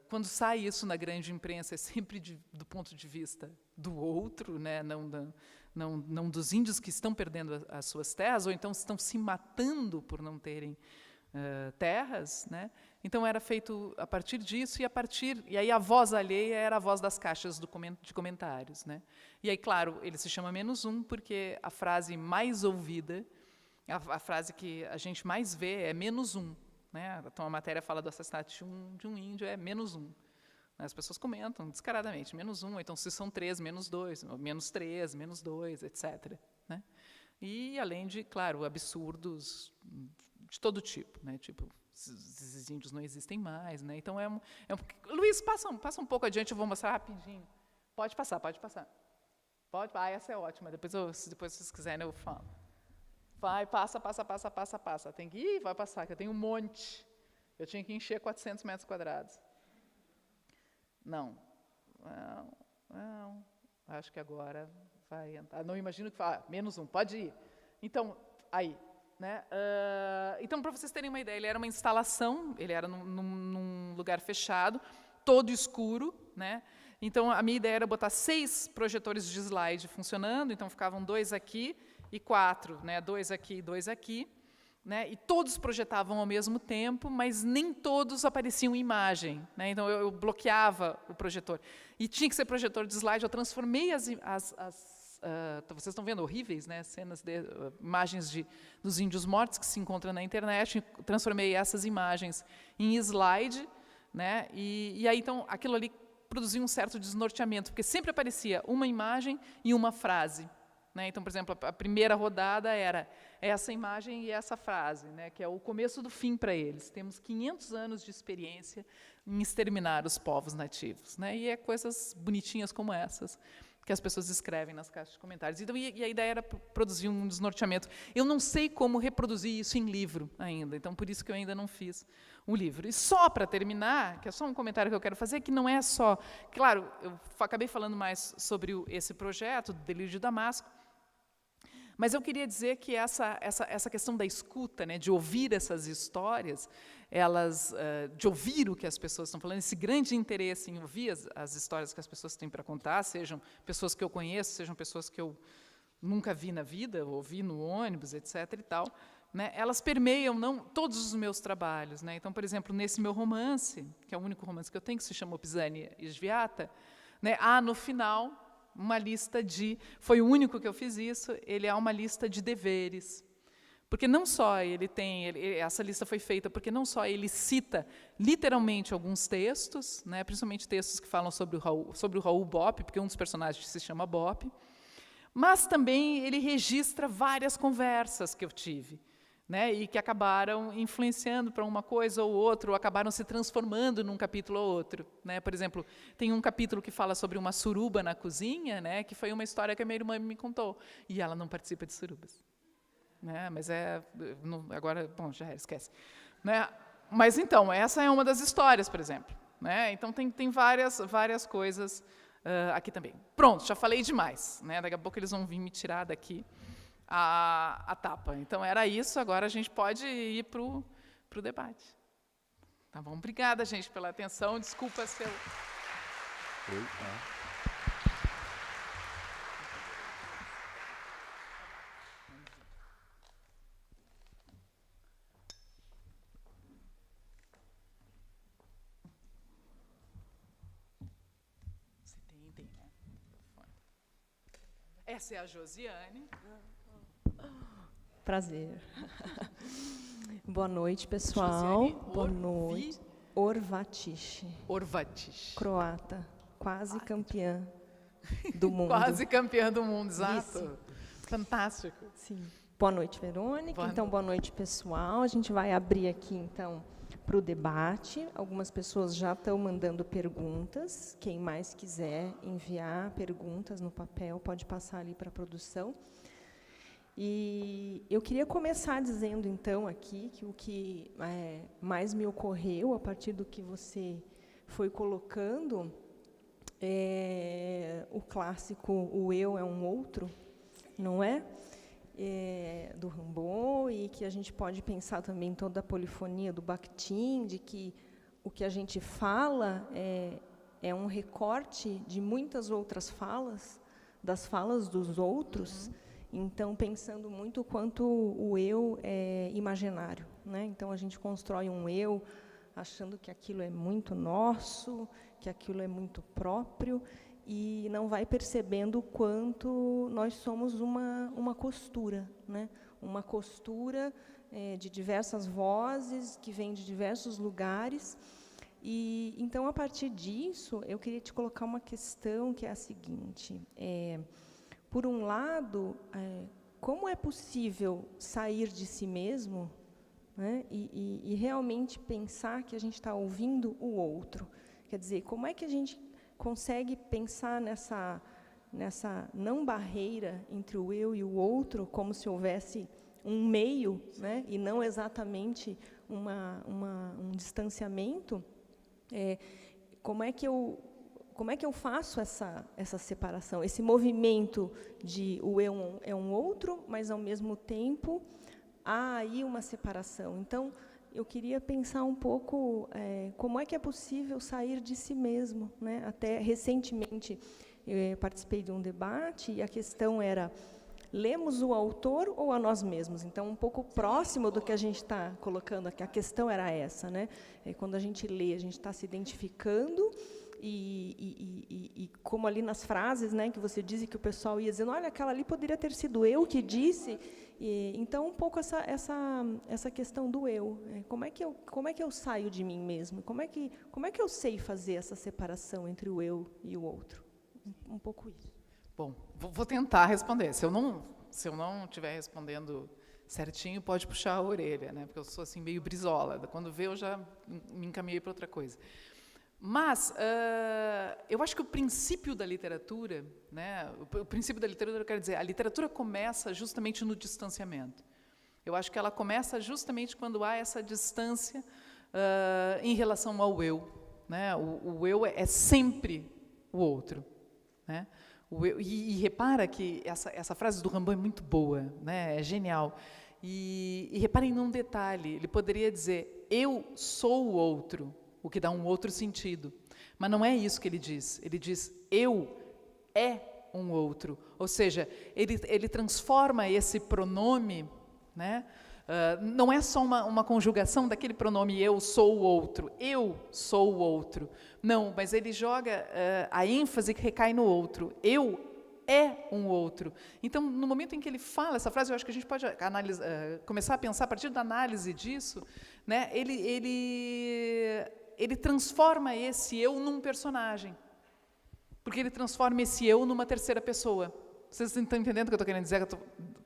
Quando sai isso na grande imprensa, é sempre do ponto de vista do outro, né? Não dos índios que estão perdendo as suas terras, ou então estão se matando por não terem terras, né? Então era feito a partir disso e aí a voz alheia era a voz das caixas de comentários, né? E aí, claro, ele se chama -1 porque a frase mais ouvida, a frase que a gente mais vê é -1, né? Então a matéria fala do assassinato de um índio, é -1. As pessoas comentam descaradamente -1, ou então se são 3, -2, -3, -2, etc., né? E além de, claro, absurdos de todo tipo, né? Tipo, esses índios não existem mais, né? Então Luiz, passa um pouco adiante, eu vou mostrar rapidinho. Pode passar. Pode. Essa é ótima. Depois vocês quiserem eu falo. Vai, passa. Tem que ir, vai passar, que eu tenho um monte. Eu tinha que encher 400 metros quadrados. Não. Acho que agora vai entrar. Não imagino que fala, -1, pode ir. Então, aí, né? Então, para vocês terem uma ideia, ele era uma instalação, ele era num lugar fechado, todo escuro, né? Então, a minha ideia era botar 6 projetores de slide funcionando, então ficavam 2 aqui e 4, né? 2 aqui e 2 aqui, né? E todos projetavam ao mesmo tempo, mas nem todos apareciam em imagem, né? Então, eu bloqueava o projetor. E tinha que ser projetor de slide, eu transformei vocês estão vendo horríveis, né? Cenas imagens dos índios mortos que se encontram na internet, transformei essas imagens em slide, né? E aí, então, aquilo ali produzia um certo desnorteamento, porque sempre aparecia uma imagem e uma frase, né? Então, por exemplo, a primeira rodada era essa imagem e essa frase, né? Que é o começo do fim para eles. Temos 500 anos de experiência em exterminar os povos nativos, né? E é coisas bonitinhas como essas que as pessoas escrevem nas caixas de comentários. Então, e a ideia era produzir um desnorteamento. Eu não sei como reproduzir isso em livro ainda, então por isso que eu ainda não fiz um livro. E só para terminar, que é só um comentário que eu quero fazer, que não é só... Claro, eu acabei falando mais sobre esse projeto, do Delírio de Damasco, mas eu queria dizer que essa questão da escuta, né, de ouvir essas histórias, de ouvir o que as pessoas estão falando, esse grande interesse em ouvir as histórias que as pessoas têm para contar, sejam pessoas que eu conheço, sejam pessoas que eu nunca vi na vida, ouvi no ônibus, etc. e tal, né, elas permeiam todos os meus trabalhos, né? Então, por exemplo, nesse meu romance, que é o único romance que eu tenho, que se chama Pisani e Sviata, né, há no final uma lista foi o único que eu fiz isso, ele há uma lista de deveres. Porque não só essa lista foi feita porque não só ele cita literalmente alguns textos, né, principalmente textos que falam sobre o Raul Bopp, porque um dos personagens se chama Bopp, mas também ele registra várias conversas que eu tive, né, e que acabaram influenciando para uma coisa ou outra, ou acabaram se transformando num capítulo ou outro, né? Por exemplo, tem um capítulo que fala sobre uma suruba na cozinha, né, que foi uma história que a minha irmã me contou, e ela não participa de surubas, né? Mas agora, bom, já esquece, né? Mas então, essa é uma das histórias, por exemplo, né? Então tem várias coisas aqui também. Pronto, já falei demais, né? Daqui a pouco eles vão vir me tirar daqui a tapa. Então, era isso. Agora a gente pode ir para o debate. Tá bom? Obrigada, gente, pela atenção. Desculpa se eu... Você tem, né? Essa é a Josiane. Prazer. Boa noite, pessoal. Boa noite. Orvatice. Croata. Quase campeã do mundo. Quase campeã do mundo, exato. Isso. Fantástico. Sim. Boa noite, Verônica. Boa noite, pessoal. A gente vai abrir aqui, então, para o debate. Algumas pessoas já estão mandando perguntas. Quem mais quiser enviar perguntas no papel, pode passar ali para a produção. E eu queria começar dizendo, então, aqui, que o que mais me ocorreu, a partir do que você foi colocando, é o clássico "o eu é um outro", não é? Do Rimbaud, e que a gente pode pensar também toda a polifonia do Bakhtin, de que o que a gente fala é um recorte de muitas outras falas, das falas dos outros. Então, pensando muito quanto o eu é imaginário, né? Então, a gente constrói um eu achando que aquilo é muito nosso, que aquilo é muito próprio, e não vai percebendo o quanto nós somos uma costura, né? Uma costura de diversas vozes, que vem de diversos lugares. E, então, a partir disso, eu queria te colocar uma questão que é a seguinte. Por um lado, como é possível sair de si mesmo, né, e realmente pensar que a gente está ouvindo o outro? Quer dizer, como é que a gente consegue pensar nessa não barreira entre o eu e o outro, como se houvesse um meio, né, e não exatamente um distanciamento? Como é que eu faço essa separação, esse movimento de o eu é um outro, mas, ao mesmo tempo, há aí uma separação? Então, eu queria pensar um pouco como é que é possível sair de si mesmo, né? Até recentemente eu participei de um debate e a questão era: lemos o autor ou a nós mesmos? Então, um pouco próximo do que a gente está colocando aqui, a questão era essa, né? Quando a gente lê, a gente está se identificando, e como ali nas frases, né, que você diz, que o pessoal ia dizendo, olha, aquela ali poderia ter sido eu que disse. Então, um pouco essa questão do eu. Como é que eu saio de mim mesmo? Como é que eu sei fazer essa separação entre o eu e o outro? Um pouco isso. Bom, vou tentar responder. Se eu não estiver respondendo certinho, pode puxar a orelha, né? Porque eu sou assim meio brisola. Quando vê, eu já me encaminhei para outra coisa. Mas eu acho que o princípio da literatura, né? O princípio da literatura, quer dizer, a literatura começa justamente no distanciamento. Eu acho que ela começa justamente quando há essa distância em relação ao eu, né? O eu é sempre o outro, né? E repara que essa frase do Rimbaud é muito boa, né? É genial. E reparem num detalhe, ele poderia dizer, eu sou o outro, o que dá um outro sentido. Mas não é isso que ele diz. Ele diz, eu é um outro. Ou seja, ele transforma esse pronome, né? Não é só uma conjugação daquele pronome eu sou o outro, eu sou o outro. Não, mas ele joga a ênfase que recai no outro. Eu é um outro. Então, no momento em que ele fala essa frase, eu acho que a gente pode começar a pensar, a partir da análise disso, né, ele transforma esse eu num personagem. Porque ele transforma esse eu numa terceira pessoa. Vocês estão entendendo o que eu estou querendo dizer?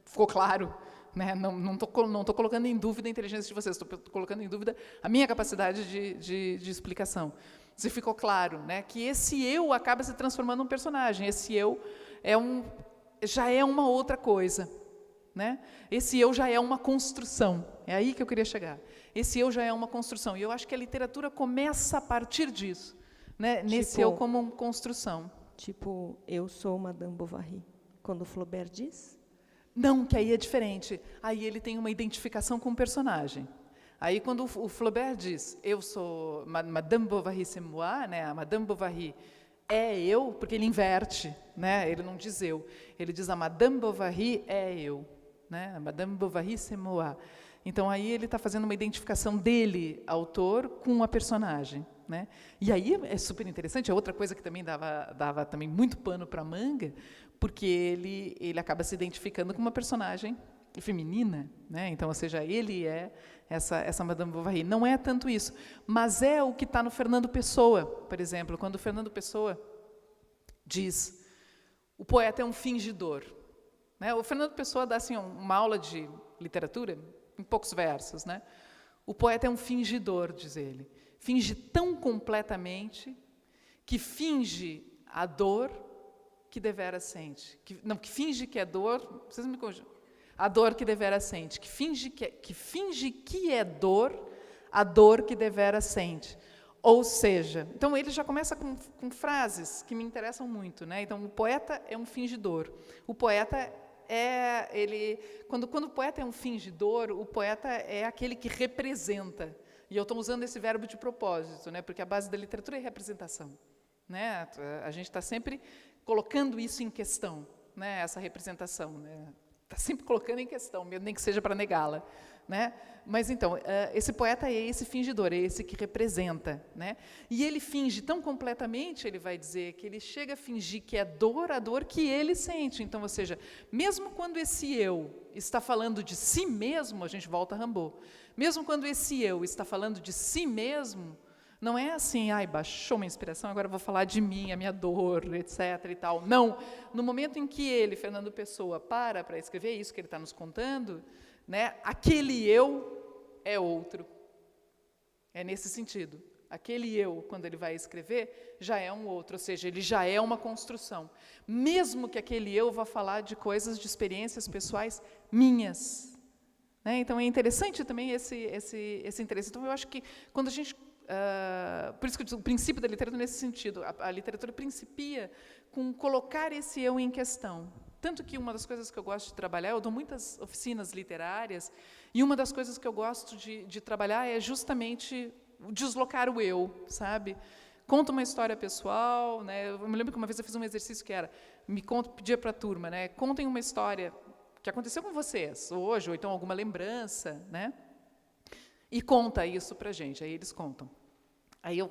Ficou claro? Né? Não estou colocando em dúvida a inteligência de vocês, estou colocando em dúvida a minha capacidade de explicação. Se ficou claro, né, que esse eu acaba se transformando num personagem, esse eu já é uma outra coisa. Né? Esse eu já é uma construção, é aí que eu queria chegar. Esse eu já é uma construção, e eu acho que a literatura começa a partir disso, né? Nesse eu como uma construção. Tipo, eu sou Madame Bovary, quando o Flaubert diz? Não, que aí é diferente. Aí ele tem uma identificação com o personagem. Aí, quando o Flaubert diz, eu sou Madame Bovary, c'est moi, né? A Madame Bovary é eu, porque ele inverte, né? Ele não diz eu, ele diz a Madame Bovary é eu, né? A Madame Bovary, c'est moi. Então, aí ele está fazendo uma identificação dele, autor, com a personagem. Né? E aí é super interessante, é outra coisa que também dava também muito pano para a manga, porque ele acaba se identificando com uma personagem feminina, né? Então, ou seja, ele é essa Madame Bovary. Não é tanto isso, mas é o que está no Fernando Pessoa, por exemplo, quando o Fernando Pessoa diz, o poeta é um fingidor. Né? O Fernando Pessoa dá assim, uma aula de literatura, em poucos versos. Né? O poeta é um fingidor, diz ele. Finge tão completamente que finge a dor que deveras sente. Que finge que é dor, vocês me corrigem. a dor que devera sente, que finge que é dor, a dor que devera sente. Ou seja, então ele já começa com frases que me interessam muito, né? Então, o poeta é um fingidor. O poeta quando o poeta é um fingidor, o poeta é aquele que representa. E eu estou usando esse verbo de propósito, né? Porque a base da literatura é representação, né? A gente está sempre colocando isso em questão, né? Essa representação, né? Está sempre colocando em questão, mesmo nem que seja para negá-la, né? Mas então, esse poeta é esse fingidor, é esse que representa, né? E ele finge tão completamente, ele vai dizer, que ele chega a fingir que é dor, a dor que ele sente. Então, ou seja, mesmo quando esse eu está falando de si mesmo, a gente volta a Rimbaud, mesmo quando esse eu está falando de si mesmo, não é assim, ai, baixou uma inspiração, agora eu vou falar de mim, a minha dor, etc. e tal. Não. No momento em que ele, Fernando Pessoa, para escrever isso que ele está nos contando, né, aquele eu é outro. É nesse sentido. Aquele eu, quando ele vai escrever, já é um outro, ou seja, ele já é uma construção. Mesmo que aquele eu vá falar de coisas, de experiências pessoais minhas. Né? Então, é interessante também esse interesse. Então, eu acho que quando a gente... por isso que eu digo, o princípio da literatura nesse sentido. A literatura principia com colocar esse eu em questão. Tanto que uma das coisas que eu gosto de trabalhar, eu dou muitas oficinas literárias, e uma das coisas que eu gosto de trabalhar é justamente deslocar o eu, sabe? Conta uma história pessoal, né? Eu me lembro que uma vez eu fiz um exercício que era, pedia para a turma, né? Contem uma história que aconteceu com vocês hoje, ou então alguma lembrança, né? E conta isso para a gente. Aí eles contam. Aí eu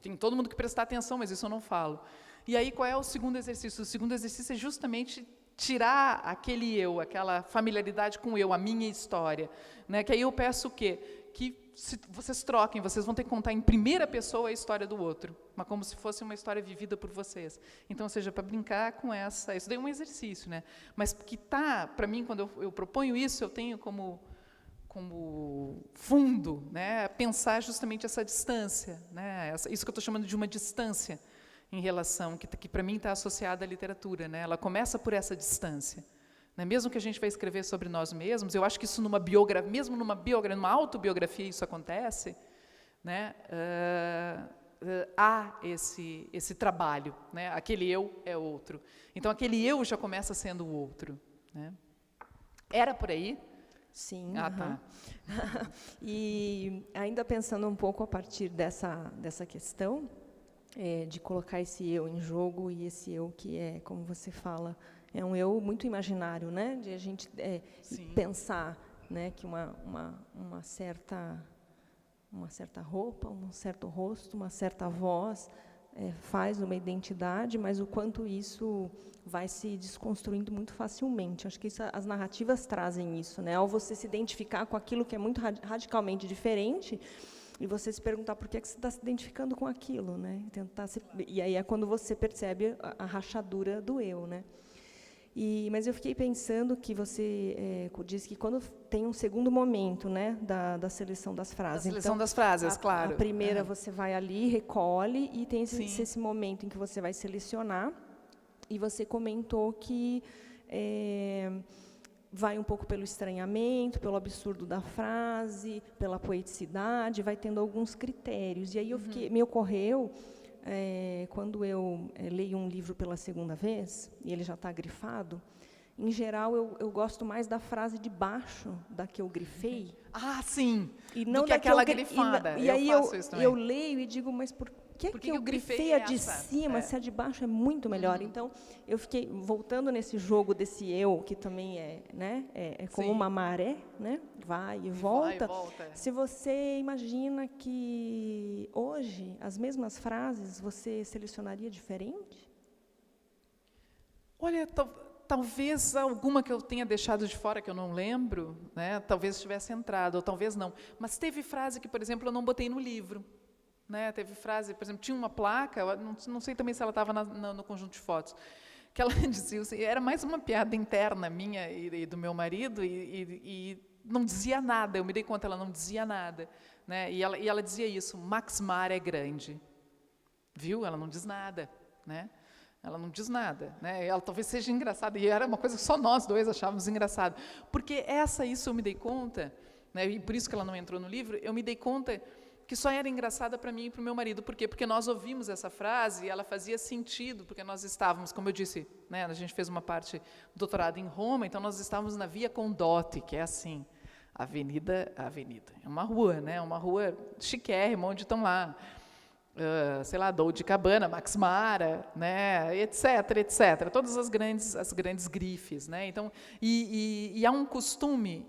tenho todo mundo que prestar atenção, mas isso eu não falo. E aí qual é o segundo exercício? O segundo exercício é justamente tirar aquele eu, aquela familiaridade com o eu, a minha história, né? Que aí eu peço o quê? Que vocês troquem, vocês vão ter que contar em primeira pessoa a história do outro, mas como se fosse uma história vivida por vocês. Então, ou seja, para brincar com isso daí é um exercício, né? Mas que para mim, quando eu proponho isso, eu tenho como fundo, né, pensar justamente essa distância, né? Isso que eu estou chamando de uma distância em relação, que para mim está associada à literatura, né? Ela começa por essa distância. Né? Mesmo que a gente vai escrever sobre nós mesmos, eu acho que isso mesmo numa autobiografia isso acontece, né? Há esse trabalho, né? Aquele eu é outro. Então, aquele eu já começa sendo o outro. Né? Era por aí? Sim. Tá. E ainda pensando um pouco a partir dessa questão, de colocar esse eu em jogo, e esse eu que é, como você fala, é um eu muito imaginário, né? De a gente pensar, né, que uma certa roupa, um certo rosto, uma certa voz faz uma identidade, mas o quanto isso vai se desconstruindo muito facilmente. Acho que as narrativas trazem isso, né? Ao você se identificar com aquilo que é muito radicalmente diferente, e você se perguntar por que você está se identificando com aquilo, né? E aí é quando você percebe a rachadura do eu, né? Mas eu fiquei pensando que você disse que quando tem um segundo momento, né, da seleção das frases. A seleção das frases, claro. A primeira você vai ali, recolhe, e tem esse momento em que você vai selecionar. E você comentou que vai um pouco pelo estranhamento, pelo absurdo da frase, pela poeticidade, vai tendo alguns critérios. E aí me ocorreu, quando eu leio um livro pela segunda vez, e ele já está grifado, em geral, eu gosto mais da frase de baixo da que eu grifei. Ah, sim! E não do que aquela grifada. E aí faço isso também. eu leio e digo, mas por que eu grifei a de cima, se a de baixo é muito melhor? Então, eu fiquei voltando nesse jogo desse eu, que também é como uma maré, né? Vai e volta. Se você imagina que hoje, as mesmas frases, você selecionaria diferente? Olha, talvez alguma que eu tenha deixado de fora, que eu não lembro, né? Talvez tivesse entrado, ou talvez não. Mas teve frase que, por exemplo, eu não botei no livro. Né? Teve frase, por exemplo, tinha uma placa, não sei também se ela estava no conjunto de fotos, que ela dizia assim, era mais uma piada interna minha e do meu marido, e não dizia nada, eu me dei conta, ela não dizia nada. Né? E ela dizia isso, Max Mar é grande. Viu? Ela não diz nada. Né? Ela não diz nada, né? Ela talvez seja engraçada, e era uma coisa que só nós dois achávamos engraçado. Porque isso eu me dei conta, né? E por isso que ela não entrou no livro, eu me dei conta que só era engraçada para mim e para o meu marido. Por quê? Porque nós ouvimos essa frase e ela fazia sentido, porque nós estávamos, como eu disse, né? A gente fez uma parte do doutorado em Roma, então nós estávamos na Via Condotti, que é assim, avenida, é uma rua, né? Uma rua chiquérrima, onde estão lá, sei lá, Dolce Gabbana, Max Mara, né, etc. Todas as grandes grifes, né? Então, e há um costume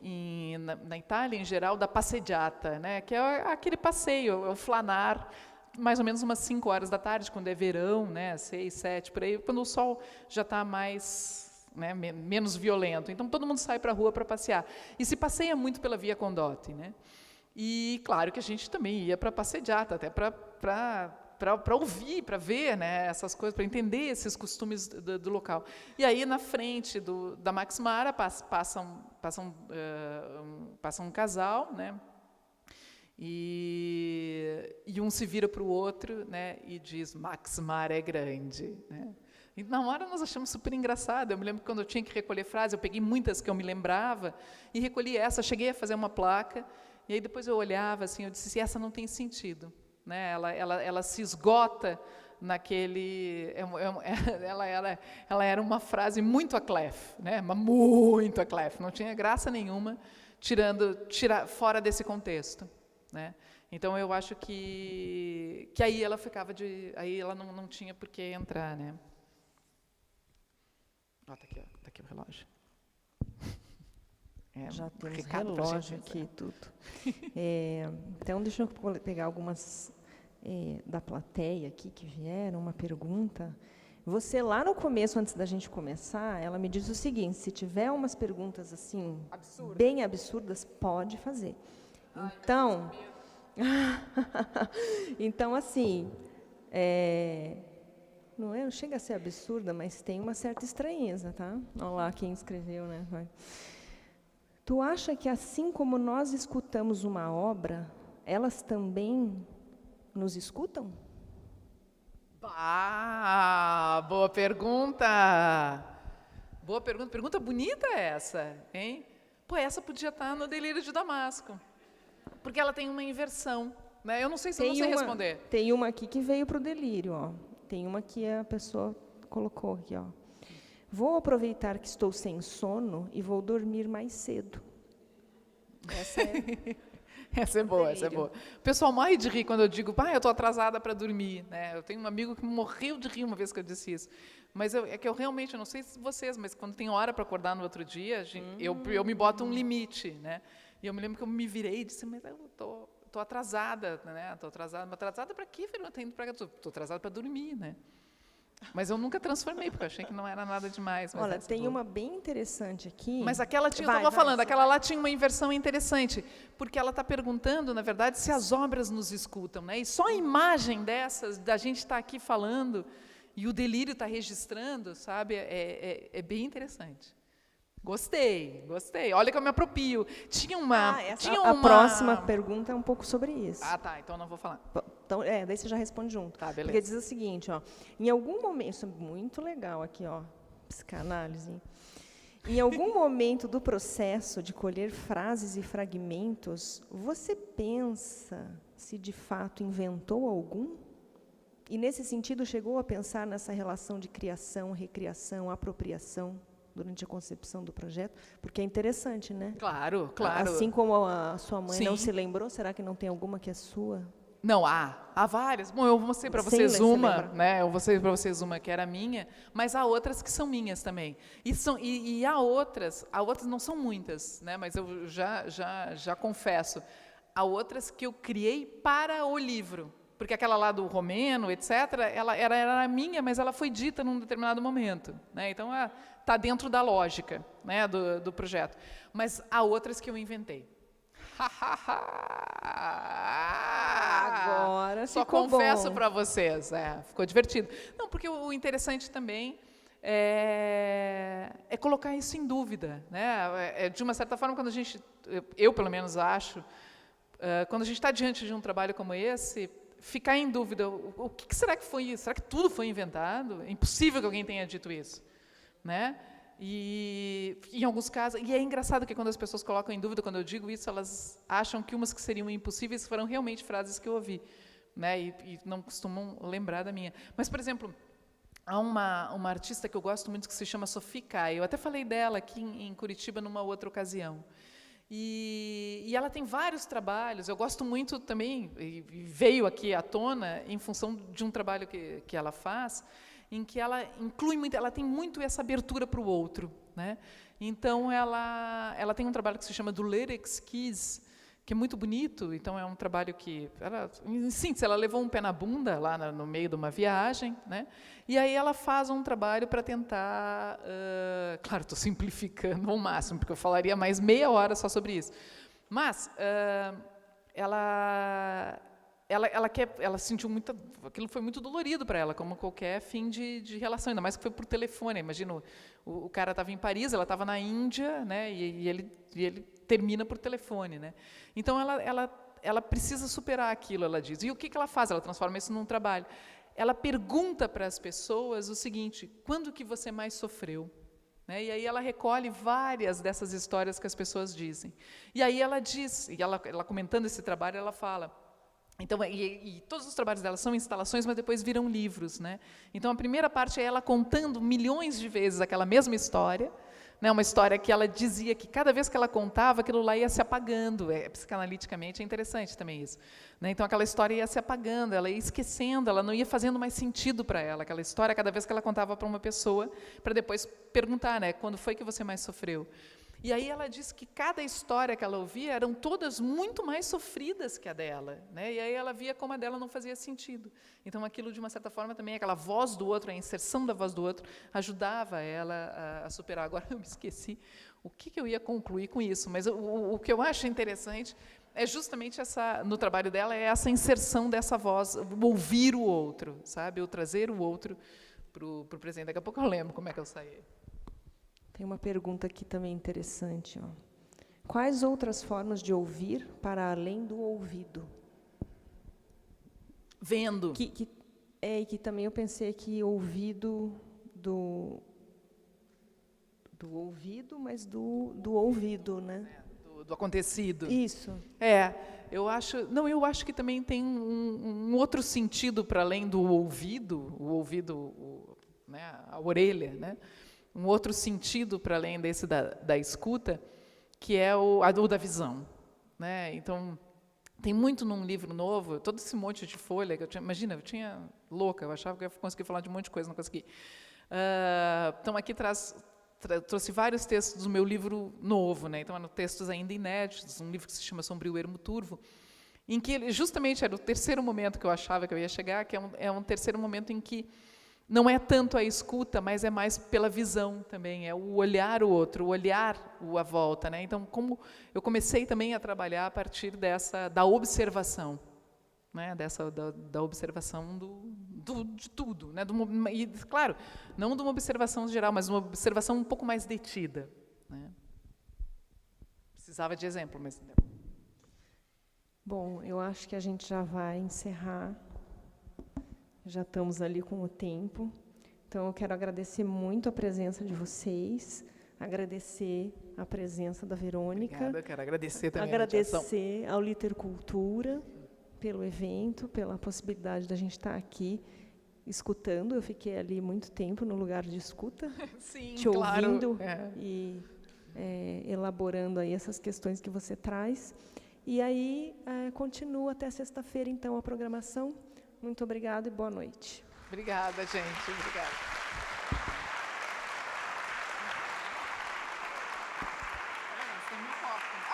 na Itália em geral da passeggiata, né, que é aquele passeio, o flanar, mais ou menos umas 5 horas da tarde, quando é verão, né, 6, 7 por aí, quando o sol já está mais, né, menos violento. Então todo mundo sai para a rua para passear e se passeia muito pela Via Condotti, né? E claro que a gente também ia para passeggiata, até para ouvir, para ver, né, essas coisas, para entender esses costumes do local. E aí na frente da Max Mara passa um casal, né, e um se vira para o outro, né, e diz: Max Mara é grande, né? E na hora nós achamos super engraçado. Eu me lembro que quando eu tinha que recolher frases, eu peguei muitas que eu me lembrava e recolhi essa, cheguei a fazer uma placa. E aí depois eu olhava assim, eu disse: essa não tem sentido, né? Ela se esgota naquele, ela era uma frase muito Aklef, né? Muito Aklef, não tinha graça nenhuma fora desse contexto, né? Então eu acho que aí ela aí ela não tinha por que entrar, né? Tá aqui o relógio. Já temos relógio aqui e tudo. Então, deixa eu pegar algumas da plateia aqui que vieram, uma pergunta. Você, lá no começo, antes da gente começar, ela me diz o seguinte: se tiver umas perguntas assim, bem absurdas, pode fazer. Então, então assim, não chega a ser absurda, mas tem uma certa estranheza, tá? Olha lá quem escreveu, né? Vai. Tu acha que, assim como nós escutamos uma obra, elas também nos escutam? Boa pergunta! Boa pergunta. Pergunta bonita essa, hein? Pô, essa podia estar no Delírio de Damasco, porque ela tem uma inversão, né? Eu não sei se eu não sei responder. Tem uma aqui que veio para o delírio, ó. Tem uma que a pessoa colocou aqui, ó. Vou aproveitar que estou sem sono e vou dormir mais cedo. Essa é boa. O pessoal morre de rir quando eu digo: eu estou atrasada para dormir, né? Eu tenho um amigo que morreu de rir uma vez que eu disse isso. Mas é que eu realmente, eu não sei se vocês, mas quando tem hora para acordar no outro dia, eu me boto um limite, né? E eu me lembro que eu me virei e disse: mas eu estou atrasada, né? Estou atrasada. Mas atrasada para quê, filho? Estou atrasada para dormir, né? Mas eu nunca transformei, porque eu achei que não era nada demais. Olha, tem uma bem interessante aqui. Mas aquela tinha, eu estava falando, aquela lá tinha uma inversão interessante, porque ela está perguntando, na verdade, se as obras nos escutam, né? E só a imagem dessas, da gente estar aqui falando, e o delírio está registrando, sabe? É bem interessante. Gostei. Olha que eu me apropio. A próxima pergunta é um pouco sobre isso. Tá, então não vou falar. Então, daí você já responde junto. Tá, beleza. Porque diz o seguinte, ó, em algum momento, isso é muito legal aqui, ó, psicanálise. Em algum momento do processo de colher frases e fragmentos, você pensa se de fato inventou algum? E nesse sentido chegou a pensar nessa relação de criação, recriação, apropriação durante a concepção do projeto? Porque é interessante, né? Claro. Assim como a sua mãe Sim. não se lembrou, será que não tem alguma que é sua? Não, há várias. Bom, eu mostrei para vocês uma, né? Eu mostrei para vocês uma que era minha, mas há outras que são minhas também. E há outras não são muitas, né? Mas eu já confesso, há outras que eu criei para o livro. Porque aquela lá do Romeno, etc., ela era minha, mas ela foi dita num determinado momento, né? Então, está dentro da lógica, né, do projeto. Mas há outras que eu inventei. Agora só ficou confesso bom para vocês, ficou divertido. Não, porque o interessante também é colocar isso em dúvida, né? De uma certa forma, quando eu pelo menos acho, quando a gente está diante de um trabalho como esse, ficar em dúvida, o que será que foi isso? Será que tudo foi inventado? É impossível que alguém tenha dito isso, né? E em alguns casos, e é engraçado que quando as pessoas colocam em dúvida, quando eu digo isso, elas acham que umas que seriam impossíveis foram realmente frases que eu ouvi, né? E não costumam lembrar da minha. Mas, por exemplo, há uma artista que eu gosto muito que se chama Sophie Calle. Eu até falei dela aqui em Curitiba numa outra ocasião. E ela tem vários trabalhos. Eu gosto muito também, e veio aqui à tona em função de um trabalho que ela faz, em que ela inclui muito, ela tem muito essa abertura para o outro, né? Então ela tem um trabalho que se chama do Lyrics Keys, que é muito bonito. Então é um trabalho que, em síntese, ela levou um pé na bunda lá no meio de uma viagem, né? E aí ela faz um trabalho para tentar, claro, estou simplificando ao máximo, porque eu falaria mais meia hora só sobre isso, mas ela sentiu muito, aquilo foi muito dolorido para ela, como qualquer fim de relação, ainda mais que foi por telefone. Imagina, o cara estava em Paris, ela estava na Índia, né? E ele termina por telefone, né? Então ela precisa superar aquilo, ela diz. E o que ela faz? Ela transforma isso num trabalho. Ela pergunta para as pessoas o seguinte: quando que você mais sofreu? Né? E aí ela recolhe várias dessas histórias que as pessoas dizem. E aí ela diz, e ela comentando esse trabalho, ela fala. Então, e todos os trabalhos dela são instalações, mas depois viram livros, né? Então, a primeira parte é ela contando milhões de vezes aquela mesma história, né? Uma história que ela dizia que cada vez que ela contava, aquilo lá ia se apagando. Psicanaliticamente é interessante também isso, né? Então, aquela história ia se apagando, ela ia esquecendo, ela não ia fazendo mais sentido para ela, aquela história, cada vez que ela contava para uma pessoa, para depois perguntar, né? Quando foi que você mais sofreu? E aí ela disse que cada história que ela ouvia eram todas muito mais sofridas que a dela, né? E aí ela via como a dela não fazia sentido. Então aquilo, de uma certa forma, também, aquela voz do outro, a inserção da voz do outro, ajudava ela a superar. Agora eu me esqueci o que eu ia concluir com isso, mas o que eu acho interessante é justamente no trabalho dela, é essa inserção dessa voz, o ouvir o outro, sabe? O trazer o outro para o presente. Daqui a pouco eu lembro como é que eu saí. Tem uma pergunta aqui também interessante. Ó. Quais outras formas de ouvir para além do ouvido? Vendo. E que também eu pensei que ouvido do ouvido, mas do ouvido, né? Do acontecido. Isso. Eu acho que também tem um outro sentido para além do ouvido, né, a orelha, né? Um outro sentido para além desse da escuta, que é o da visão, né? Então, tem muito num livro novo, todo esse monte de folha que eu tinha, imagina, eu tinha louca, eu achava que eu ia conseguir falar de um monte de coisa, não consegui. Então, aqui trouxe vários textos do meu livro novo, né? Então, eram textos ainda inéditos, um livro que se chama Sombrio Ermo Turvo, em que ele, justamente era o terceiro momento que eu achava que eu ia chegar, que é um terceiro momento em que não é tanto a escuta, mas é mais pela visão também, é o olhar o outro, o olhar à volta, né? Então, como eu comecei também a trabalhar a partir da observação, né? Da observação de tudo, né? E, claro, não de uma observação geral, mas uma observação um pouco mais detida, né? Precisava de exemplo, mas... Bom, eu acho que a gente já vai encerrar. Já estamos ali com o tempo. Então, eu quero agradecer muito a presença de vocês, agradecer a presença da Verônica. Obrigada, eu quero agradecer também agradecer ao Litercultura pelo evento, pela possibilidade da gente estar aqui escutando. Eu fiquei ali muito tempo no lugar de escuta, sim, te ouvindo, claro. E elaborando aí essas questões que você traz. E aí, continua até sexta-feira, então, a programação. Muito obrigada e boa noite. Obrigada, gente. Obrigada. Tem um copo.